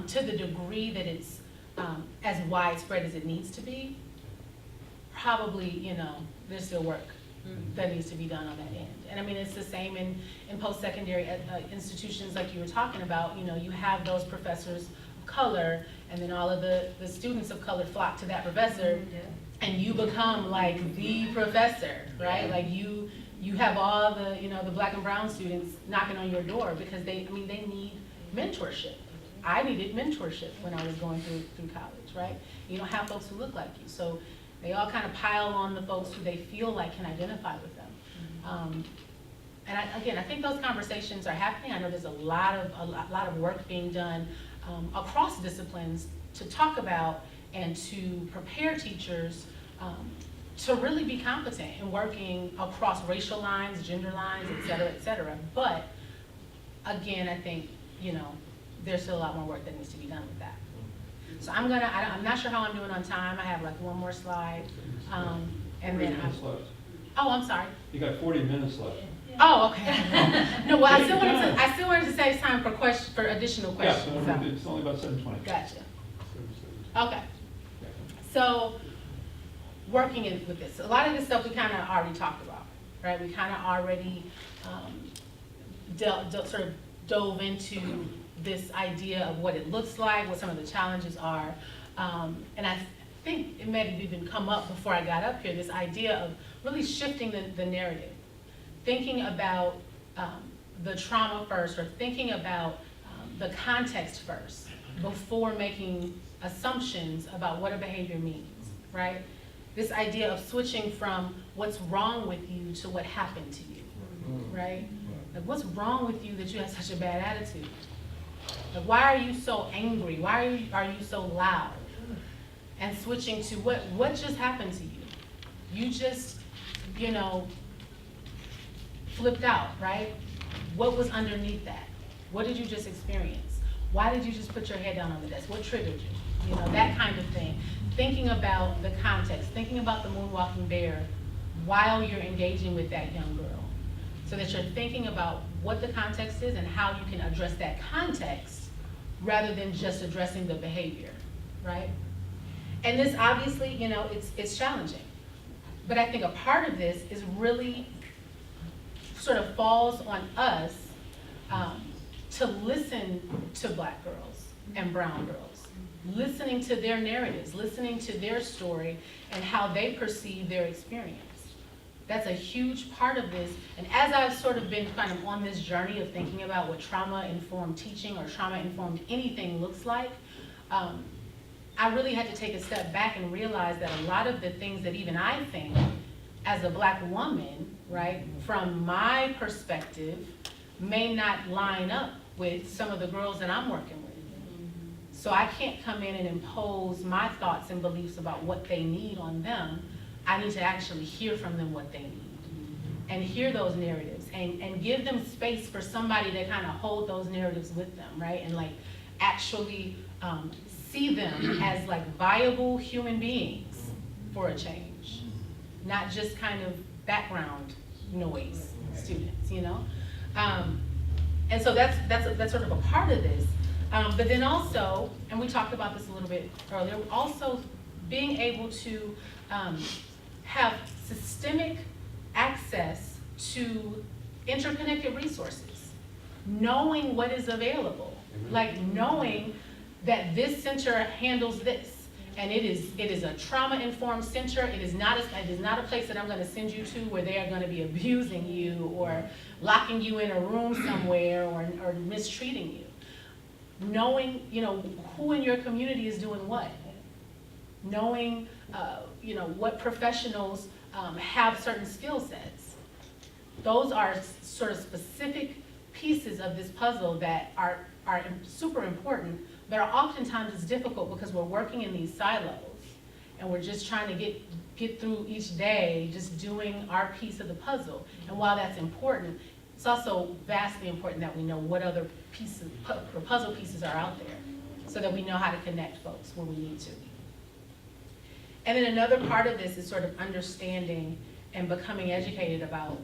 To the degree that it's as widespread as it needs to be, probably, you know, there's still work that needs to be done on that end. And I mean, it's the same in post-secondary institutions like you were talking about. You know, you have those professors of color, and then all of the students of color flock to that professor, and you become like the professor, right? Like you have all the, you know, the black and brown students knocking on your door because they need mentorship. I needed mentorship when I was going through college, right? You don't have folks who look like you, so they all kind of pile on the folks who they feel like can identify with them. And I think those conversations are happening. I know there's a lot of work being done across disciplines to talk about and to prepare teachers to really be competent in working across racial lines, gender lines, et cetera. But again, I think, you know, there's still a lot more work that needs to be done with that. So I'm not sure how I'm doing on time. I have like one more slide. And then oh, I'm sorry. You got 40 minutes left. Oh, okay. No, well, I still wanted to save time for additional questions. Yeah, so it's only about 7:20. Gotcha. Okay. So, working with this, a lot of this stuff we kind of already talked about, right? We kind of already sort of dove into this idea of what it looks like, what some of the challenges are, and I think it may have even come up before I got up here, this idea of really shifting the narrative, thinking about the trauma first, or thinking about the context first, before making assumptions about what a behavior means, right? This idea of switching from what's wrong with you to what happened to you, right? Like, what's wrong with you that you have such a bad attitude? Like, why are you so angry? Why are you so loud? And switching to what just happened to you? You just, you know, flipped out, right? What was underneath that? What did you just experience? Why did you just put your head down on the desk? What triggered you? You know, that kind of thing. Thinking about the context, thinking about the moonwalking bear while you're engaging with that young girl. So that you're thinking about what the context is and how you can address that context rather than just addressing the behavior, right? And this obviously, you know, it's challenging. But I think a part of this is really sort of falls on us to listen to Black girls and brown girls, listening to their narratives, listening to their story and how they perceive their experience. That's a huge part of this. And as I've sort of been kind of on this journey of thinking about what trauma-informed teaching or trauma-informed anything looks like, I really had to take a step back and realize that a lot of the things that even I think as a Black woman, right, from my perspective, may not line up with some of the girls that I'm working with. So I can't come in and impose my thoughts and beliefs about what they need on them. I need to actually hear from them what they need and hear those narratives and give them space for somebody to kind of hold those narratives with them, right? And like actually see them as like viable human beings for a change, not just kind of background noise students, you know? And so that's sort of a part of this. But then also, and we talked about this a little bit earlier, also being able to have systemic access to interconnected resources, knowing what is available, like knowing that this center handles this, and it is a trauma-informed center. It is not a place that I'm going to send you to where they are going to be abusing you or locking you in a room somewhere or mistreating you. knowing, you know, who in your community is doing what, knowing, you know, what professionals have certain skill sets. Those are sort of specific pieces of this puzzle that are super important, but are oftentimes it's difficult because we're working in these silos and we're just trying to get through each day, just doing our piece of the puzzle. And while that's important, it's also vastly important that we know what other pieces, or puzzle pieces are out there so that we know how to connect folks when we need to. And then another part of this is sort of understanding and becoming educated about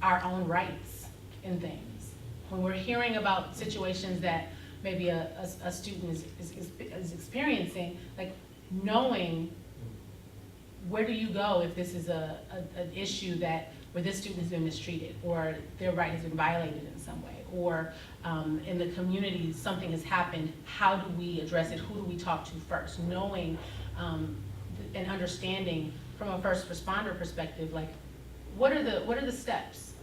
our own rights in things. When we're hearing about situations that maybe a student is experiencing, like knowing where do you go if this is an issue where this student has been mistreated or their right has been violated in some way, or in the community something has happened, how do we address it, who do we talk to first? Knowing and understanding from a first responder perspective, like what are the steps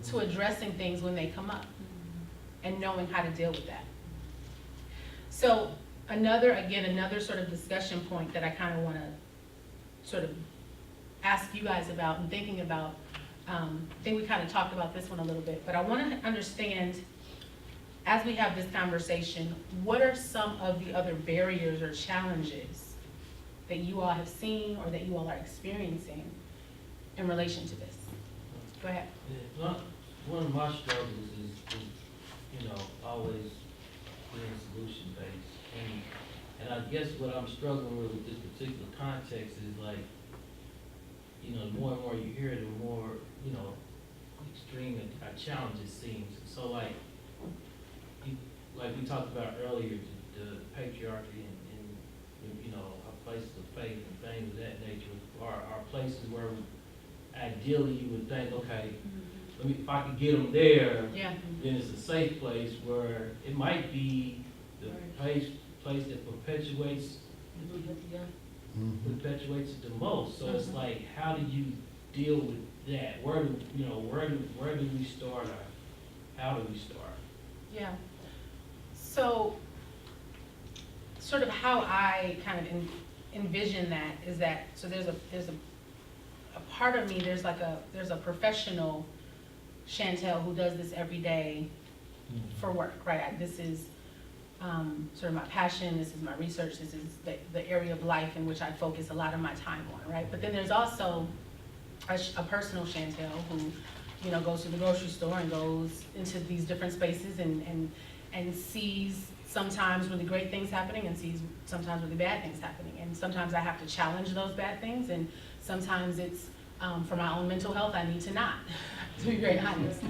to addressing things when they come up, and knowing how to deal with that. So another sort of discussion point that I kind of want to sort of ask you guys about and thinking about, I think we kind of talked about this one a little bit, but I want to understand, as we have this conversation, what are some of the other barriers or challenges that you all have seen or that you all are experiencing in relation to this? Go ahead. Yeah, one of my struggles is you know, always being solution-based. And I guess what I'm struggling with this particular context is like, you know, the more and more you hear it, the more, you know, extreme a challenge it seems. So like we talked about earlier, the patriarchy and you know, our places of faith and things of that nature are places where ideally you would think, okay, if I could get them there, Yeah. then it's a safe place where it might be the place that perpetuates it the most. So it's like, how do you deal with that? Where do we start? Or how do we start? Yeah. So, sort of how I kind of envision that is that, so there's a part of me, there's a professional Shantel who does this every day for work, right? This is sort of my passion, this is my research, this is the area of life in which I focus a lot of my time on, right? But then there's also a personal Shantel who, you know, goes to the grocery store and goes into these different spaces and sees sometimes really great things happening and sees sometimes really bad things happening. And sometimes I have to challenge those bad things, and sometimes it's for my own mental health, I need to not, to be very honest.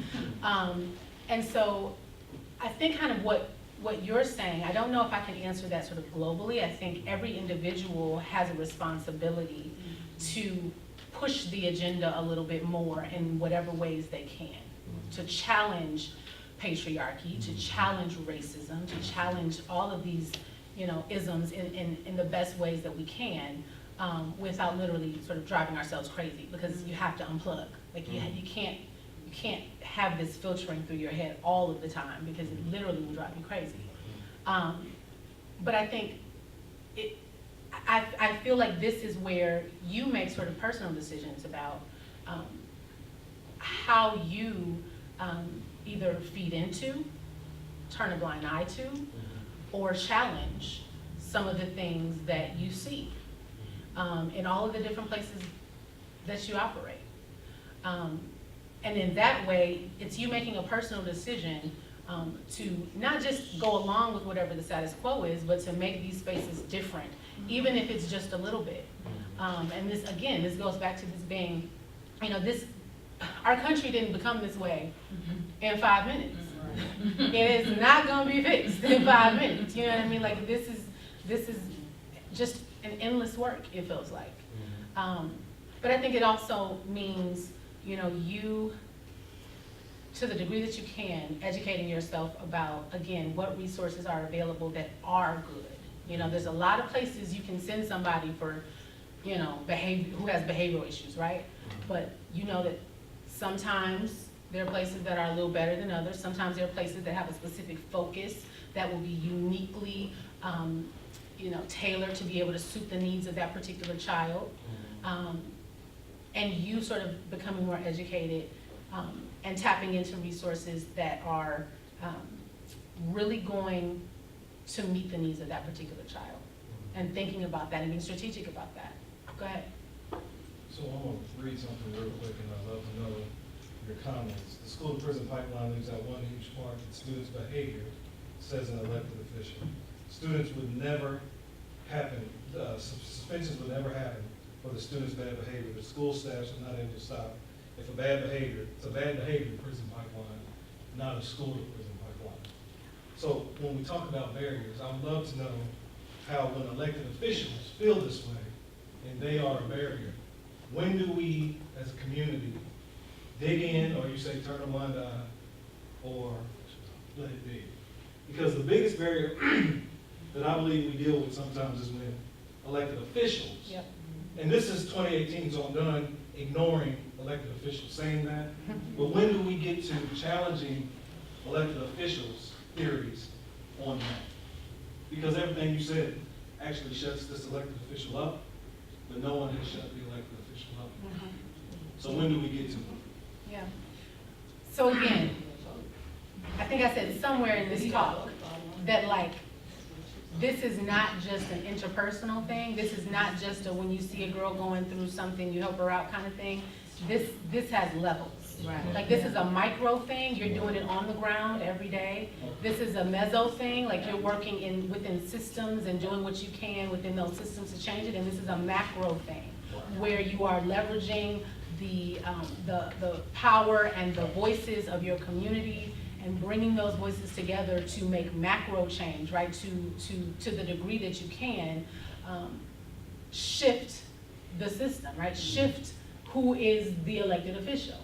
And so I think kind of what you're saying, I don't know if I can answer that sort of globally. I think every individual has a responsibility to push the agenda a little bit more in whatever ways they can, to challenge patriarchy, to challenge racism, to challenge all of these, you know, isms in the best ways that we can, without literally sort of driving ourselves crazy, because you have to unplug. Like you can't have this filtering through your head all of the time, because it literally will drive you crazy. But I think I feel like this is where you make sort of personal decisions about how you either feed into, turn a blind eye to, or challenge some of the things that you see in all of the different places that you operate. And in that way, it's you making a personal decision to not just go along with whatever the status quo is, but to make these spaces different, even if it's just a little bit. And this, again, this goes back to this being, you know, our country didn't become this way in 5 minutes. It is not gonna be fixed in 5 minutes, you know what I mean? Like this is just an endless work, it feels like. But I think it also means, you know, you, to the degree that you can, educating yourself about, again, what resources are available that are good. You know, there's a lot of places you can send somebody for, you know, who has behavioral issues, right? But you know that sometimes there are places that are a little better than others. Sometimes there are places that have a specific focus that will be uniquely, you know, tailored to be able to suit the needs of that particular child. And you sort of becoming more educated, and tapping into resources that are really going to meet the needs of that particular child, and thinking about that and being strategic about that. Go ahead. So I'm gonna read something real quick, and I'd love to know your comments. The school to prison pipeline leaves out one huge part in students' behavior, says an elected official. Students would never happen, suspensions would never happen for the students' bad behavior. The school staffs are not able to stop. If a bad behavior, it's a bad behavior prison pipeline, not a school to prison pipeline. So when we talk about barriers, I would love to know how when elected officials feel this way, and they are a barrier, when do we, as a community, dig in, or you say turn a blind eye, or let it be? Because the biggest barrier that I believe we deal with sometimes is when elected officials, Yep. and this is 2018, so I'm done ignoring elected officials saying that, but when do we get to challenging elected officials' theories on that? Because everything you said actually shuts this elected official up, but no one has shut the elected official up. So when do we get to it? Yeah. So again, I think I said somewhere in this talk that like, this is not just an interpersonal thing. This is not just a when you see a girl going through something, you help her out kind of thing. This has levels. Right. Like this is a micro thing, you're doing it on the ground every day. This is a meso thing, like you're working within systems and doing what you can within those systems to change it. And this is a macro thing, where you are leveraging the power and the voices of your community and bringing those voices together to make macro change, right? To the degree that you can, shift the system, right? Shift who is the elected official.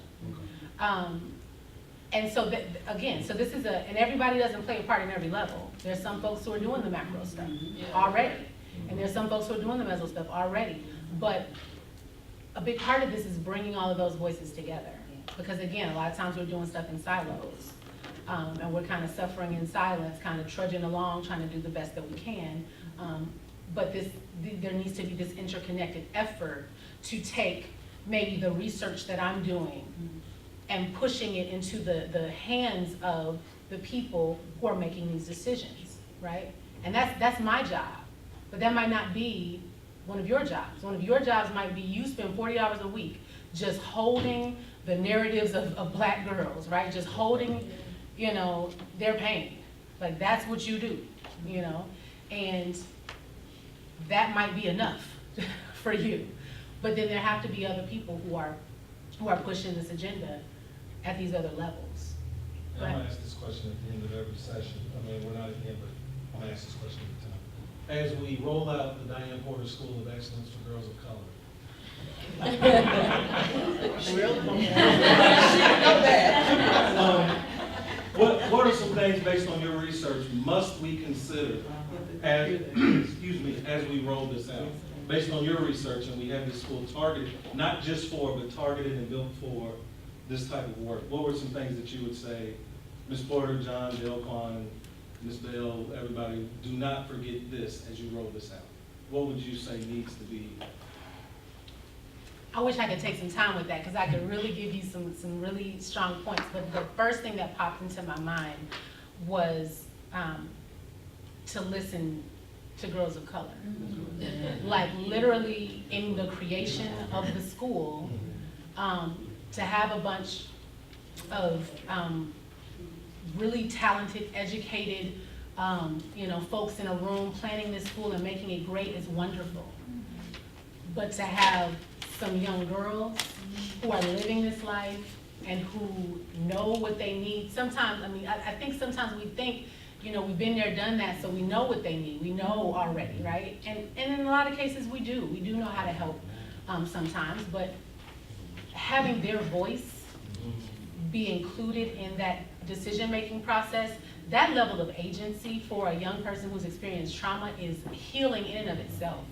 And so that, again, so this is and everybody doesn't play a part in every level. There's some folks who are doing the macro stuff already. And there's some folks who are doing the meso stuff already. But a big part of this is bringing all of those voices together. Because again, a lot of times we're doing stuff in silos. And we're kind of suffering in silence, kind of trudging along, trying to do the best that we can. But there needs to be this interconnected effort to take maybe the research that I'm doing and pushing it into the hands of the people who are making these decisions, right? And that's my job, but that might not be one of your jobs. One of your jobs might be you spend 40 hours a week just holding the narratives of Black girls, right? Just holding, you know, their pain. Like that's what you do, you know? And that might be enough for you. But then there have to be other people who are pushing this agenda at these other levels. And I'm gonna ask this question at the end of every session. I mean, we're not at the end, but I'm gonna ask this question every time. As we roll out the Diane Porter School of Excellence for Girls of Color. What are some things based on your research must we consider as, excuse me, as we roll this out? Based on your research, and we have this school targeted, not just for, but targeted and built for this type of work. What were some things that you would say, Ms. Porter, John, Delquan, Ms. Bell, everybody, do not forget this as you roll this out? What would you say needs to be? I wish I could take some time with that because I could really give you some really strong points. But the first thing that popped into my mind was to listen to girls of color. Like literally in the creation of the school, to have a bunch of really talented, educated, you know, folks in a room planning this school and making it great is wonderful. But to have some young girls who are living this life and who know what they need. Sometimes, I mean, I think sometimes we think, you know, we've been there, done that, so we know what they need. We know already, right? And in a lot of cases we do. We do know how to help sometimes, but having their voice be included in that decision-making process, that level of agency for a young person who's experienced trauma is healing in and of itself.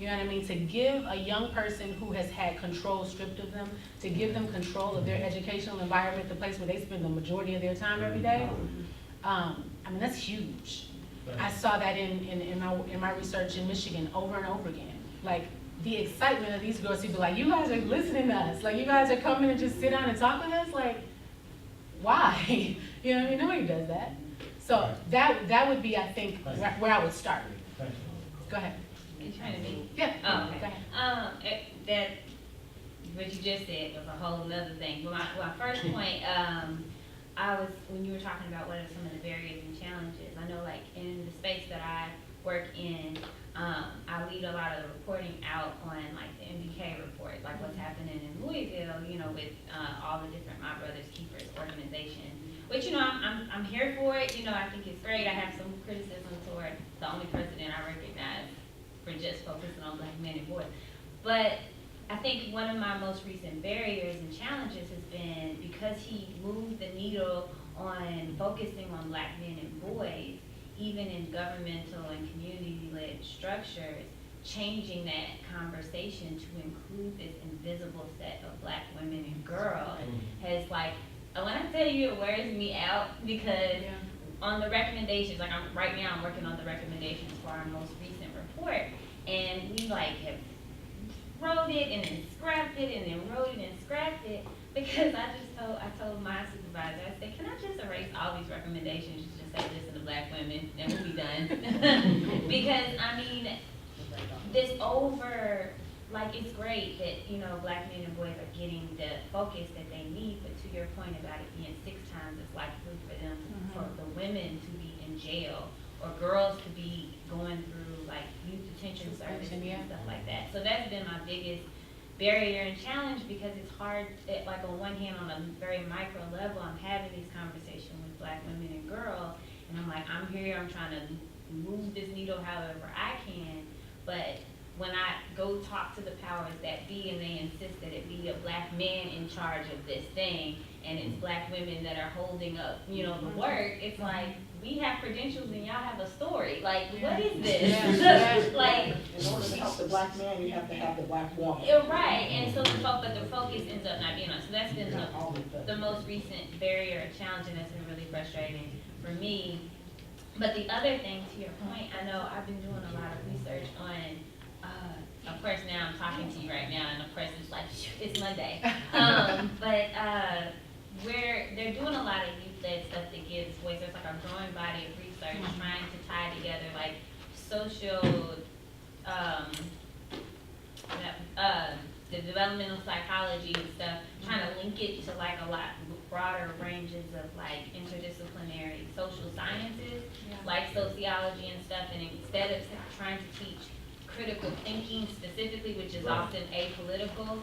You know what I mean? To give a young person who has had control stripped of them, to give them control of their educational environment, the place where they spend the majority of their time every day, I mean, that's huge. I saw that in my research in Michigan over and over again. Like, the excitement of these girls to be like, you guys are listening to us. Like, you guys are coming and just sit down and talk with us. Like, why? You know what I mean? Nobody does that. So that would be, I think, where I would start. Go ahead. You trying to be? Yeah. Oh, okay. Go ahead. That, what you just said was a whole nother thing. But my first point, when you were talking about what are some of the barriers and challenges, I know like in the space that I work in, I lead a lot of the reporting out on like the MBK report, like what's happening in Louisville, you know, with all the different My Brothers Keepers organization. Which, you know, I'm here for it. You know, I think it's great. I have some criticism toward the only president I recognize for just focusing on Black men and boys. But I think one of my most recent barriers and challenges has been because he moved the needle on focusing on Black men and boys, even in governmental and community-led structures, changing that conversation to include this invisible set of Black women and girls has like, when I tell you it wears me out because on the recommendations, like right now I'm working on the recommendations for our most recent report, and we like have wrote it and then scrapped it and then wrote it and scrapped it because I told my supervisor, I said, can I just erase all these recommendations, just say listen to Black women and we'll be done? Because I mean, like it's great that, you know, Black men and boys are getting the focus that they need, but to your point about it being 6 times as likely for them, for the women to be in jail or girls to be going through like youth detention services and stuff like that. So that's been my biggest barrier and challenge because it's hard, like on one hand, on a very micro level, I'm having these conversations with Black women and girls, and I'm like, I'm here, I'm trying to move this needle however I can, but when I go talk to the powers that be and they insist that it be a Black man in charge of this thing, and it's Black women that are holding up, you know, the work, it's like, we have credentials and y'all have a story. Like, what is this? Like, in order to help the Black man, you have to have the Black woman. Right, and so but the focus ends up not being on. So that's been the most recent barrier or challenge, and that's been really frustrating for me. But the other thing, to your point, I know I've been doing a lot of research on, of course now I'm talking to you right now, and of course it's like, it's Monday. But where they're doing a lot of youth-led stuff that gives voice. There's like a growing body of research trying to tie together like social, the developmental psychology and stuff, trying to link it to like a lot broader ranges of like interdisciplinary social sciences, like sociology and stuff, and instead of trying to teach critical thinking specifically, which is often apolitical,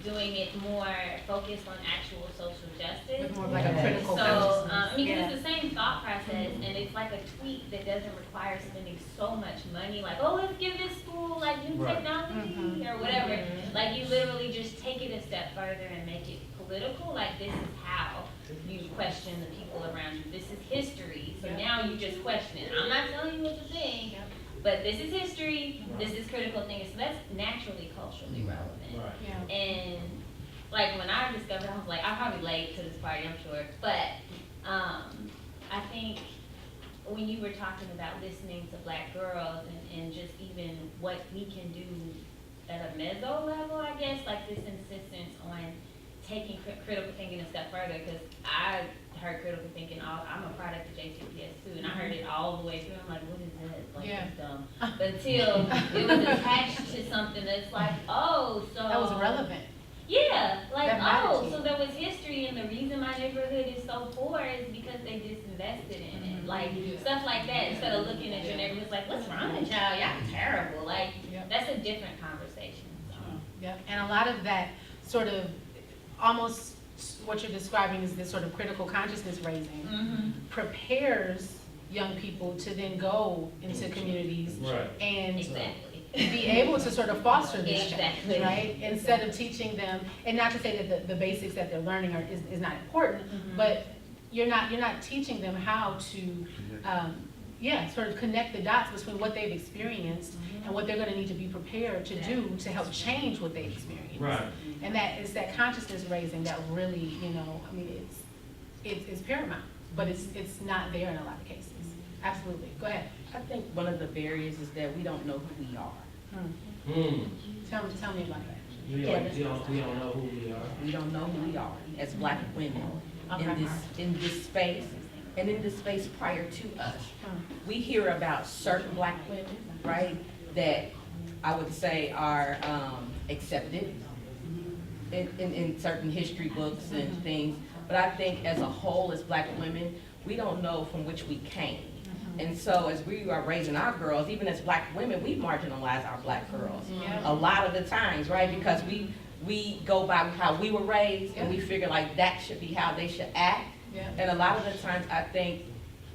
doing it more focused on actual social justice. With more like a critical So, I mean, because it's the same thought process, and it's like a tweak that doesn't require spending so much money, like, oh, let's give this school like new technology or whatever. Like, you literally just take it a step further and make it political. Like, this is how you question the people around you. This is history. So now you just question it. I'm not telling you what to think. But this is history, this is critical thinking, so that's naturally culturally relevant. And like when I discovered, I was like, I'm probably late to this party, I'm sure. But I think when you were talking about listening to Black girls and just even what we can do at a meso level, I guess, like this insistence on taking critical thinking a step further, because I heard critical thinking, I'm a product of JCPS too, and I heard it all the way through. I'm like, what is that? Like, it's dumb. But until it was attached to something that's like, oh, so. That was relevant. Yeah, like, oh, so there was history, and the reason my neighborhood is so poor is because they disinvested in it. Like, stuff like that, instead of looking at your neighborhood, like, what's wrong with y'all? Y'all terrible. Like, that's a different conversation. So. And a lot of that sort of, almost what you're describing is this sort of critical consciousness raising, prepares young people to then go into communities and be able to sort of foster this change, right? Instead of teaching them, and not to say that the basics that they're learning is not important, but you're not teaching them how to, sort of connect the dots between what they've experienced and what they're going to need to be prepared to do to help change what they experience. And that is that consciousness raising that really, you know, I mean, it's paramount. but it's not there in a lot of cases. Absolutely, go ahead. I think one of the barriers is that we don't know who we are. Tell me about that. We don't know who we are. We don't know who we are as Black women Okay. in this space and in this space prior to us. We hear about certain Black women, right, that I would say are accepted in certain history books and things. But I think as a whole, as Black women, we don't know from which we came. And so as we are raising our girls, even as Black women, we marginalize our Black girls a lot of the times, right? Because we go by how we were raised and we figure like that should be how they should act. And a lot of the times I think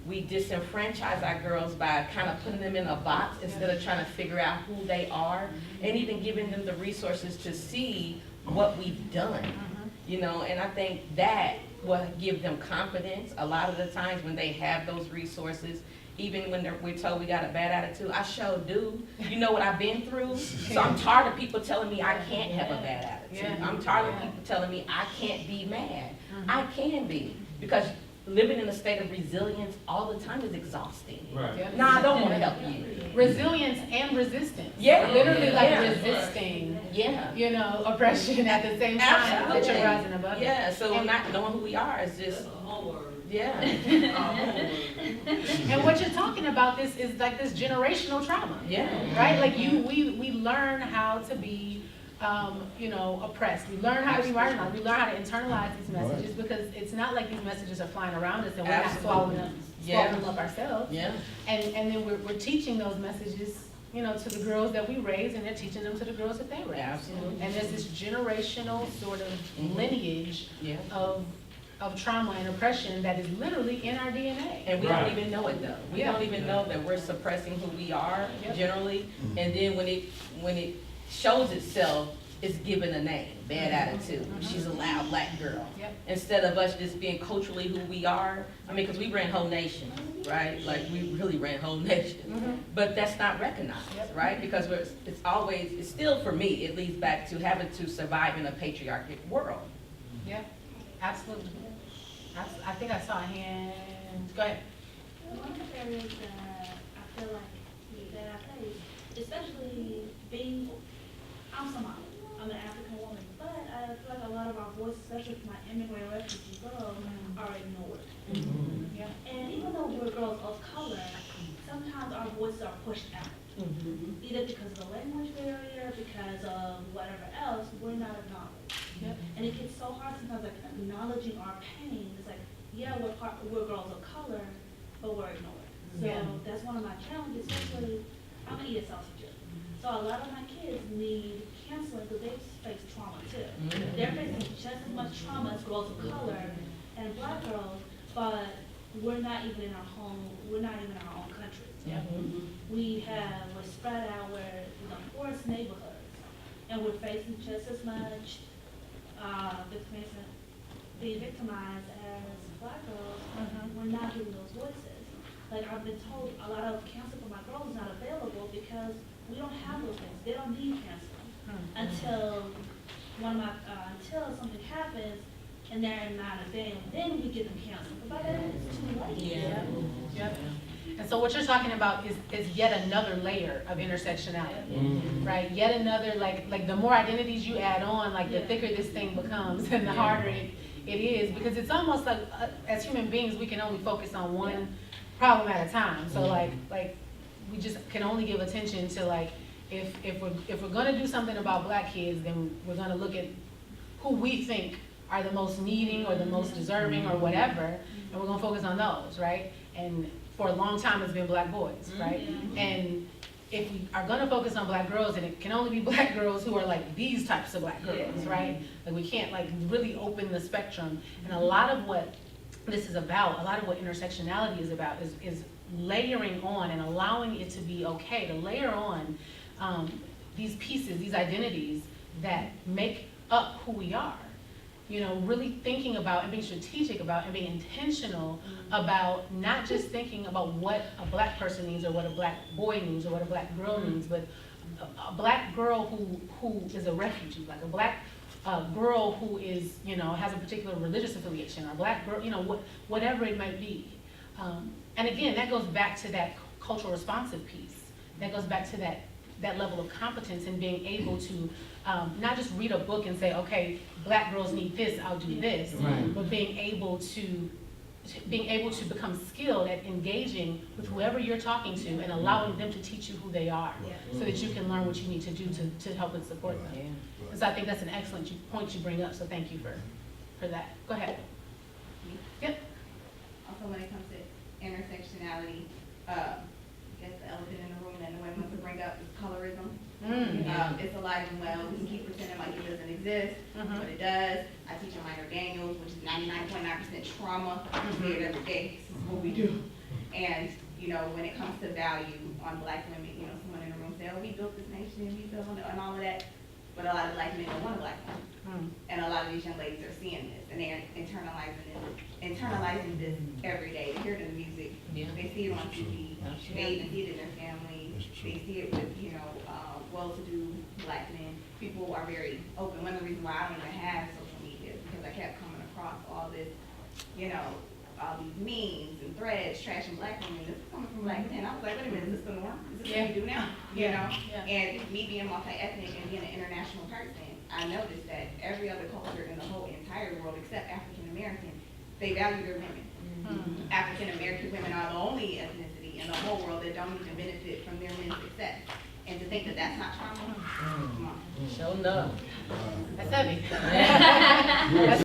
we disenfranchise our girls by kind of putting them in a box instead of trying to figure out who they are and even giving them the resources to see what we've done. You know, and I think that will give them confidence a lot of the times when they have those resources. Even when we're told we got a bad attitude, I sure do. You know what I've been through? So I'm tired of people telling me I can't have a bad attitude. I'm tired of people telling me I can't be mad. I can be, because living in a state of resilience all the time is exhausting. Right. No, I don't want to help you. Resilience and resistance. Yeah. Literally like Yeah. resisting, Yeah. you know, oppression at the same time that Absolutely. you're rising above it. Yeah, so not knowing who we are is just, yeah. And what you're talking about, this is like this generational trauma. Yeah. Right? Like we learn how to be, you know, oppressed. We learn how to be marginalized. We learn how to internalize these messages because it's not like these messages are flying around us and we're not swallowing them up ourselves. Yeah. And then we're teaching those messages, you know, to the girls that we raise, and they're teaching them to the girls that they raise. Absolutely. And there's this generational sort of lineage Yeah. of trauma and oppression that is literally in our DNA. And we don't even know it though. We Yeah. don't even know that we're suppressing who we are generally. And then when it shows itself, it's given a name, bad attitude. She's a loud Black girl. Yep. Instead of us just being culturally who we are. I mean, because we ran whole nations, right? Like we really ran whole nations. But that's not recognized, right? Because it's still for me, it leads back to having to survive in a patriarchic world. Yeah, absolutely. I think I saw a hand. Go ahead. One of the areas that I feel like that I face, especially being, I'm Somali, I'm an African woman, but I feel like a lot of our voices, especially for my immigrant refugee girls, are ignored. Yeah. And even though we're girls of color, sometimes our voices are pushed out. Either because of the language barrier, because of whatever else, we're not acknowledged. And it gets so hard sometimes, like acknowledging our pain. It's like, yeah, we're girls of color, but we're ignored. So that's one of my challenges, especially, I'm an ESL teacher. So a lot of my kids need counseling because they face trauma too. They're facing just as much trauma as girls of color and Black girls, but we're not even in our home, we're not even in our own country. We're spread out, we're in the poorest neighborhoods, and we're facing just as much being victimized as Black girls. We're not getting those voices. Like I've been told, a lot of counseling for my girls is not available because we don't have those things. They don't need counseling until until something happens and they're not available. Then we give them counseling. But by then it's too late. Yep. And so what you're talking about is yet another layer of intersectionality, right? Yet another, like the more identities you add on, like the thicker this thing becomes and the harder it is, because it's almost like as human beings, we can only focus on one problem at a time. So like we just can only give attention to like, if we're gonna do something about Black kids, then we're gonna look at who we think are the most needing or the most deserving or whatever, and we're gonna focus on those, right? And for a long time, it's been Black boys, right? And if we are gonna focus on Black girls, and it can only be Black girls who are like these types of Black girls, right? Like we can't like really open the spectrum. And a lot of what this is about, a lot of what intersectionality is about is layering on and allowing it to be okay to layer on these pieces, these identities that make up who we are. You know, really thinking about and being strategic about and being intentional about not just thinking about what a Black person needs or what a Black boy needs or what a Black girl needs, but a Black girl who is a refugee, like a Black a girl who is, you know, has a particular religious affiliation, or a black girl, you know, whatever it might be. And again, that goes back to that cultural responsive piece. That goes back to that level of competence in being able to not just read a book and say, okay, black girls need this, I'll do this, but being able to become skilled at engaging with whoever you're talking to and allowing them to teach you who they are, so that you can learn what you need to do to help and support them. So I think that's an excellent point you bring up, so thank you for that. Go ahead. Yep. Also, when it comes to intersectionality, I guess the elephant in the room that no one wants to bring up is colorism. It's alive and well. We can keep pretending like it doesn't exist, but it does. I teach a minor Daniels, which is 99.9% trauma. We see it every day. This is what we do. And, you know, when it comes to value on black women, you know, someone in the room say, oh, we built this nation, we built it, and all of that. But a lot of black men don't want a black woman. And a lot of these young ladies are seeing this, and they're internalizing this every day. They hear it in the music. They see it on TV. They even see it in their families. They see it with, you know, well-to-do black men. People are very open. One of the reasons why I don't even have social media is because I kept coming across all this, you know, all these memes and threads trashing black women. This is coming from black men. I was like, wait a minute, is this the norm? Is this what we do now? You know? And me being multi-ethnic and being an international person, I noticed that every other culture in the whole entire world, except African American, they value their women. African American women are the only ethnicity in the whole world that don't even benefit from their men's success. And to think that that's not trauma, come on. Show enough. That's heavy.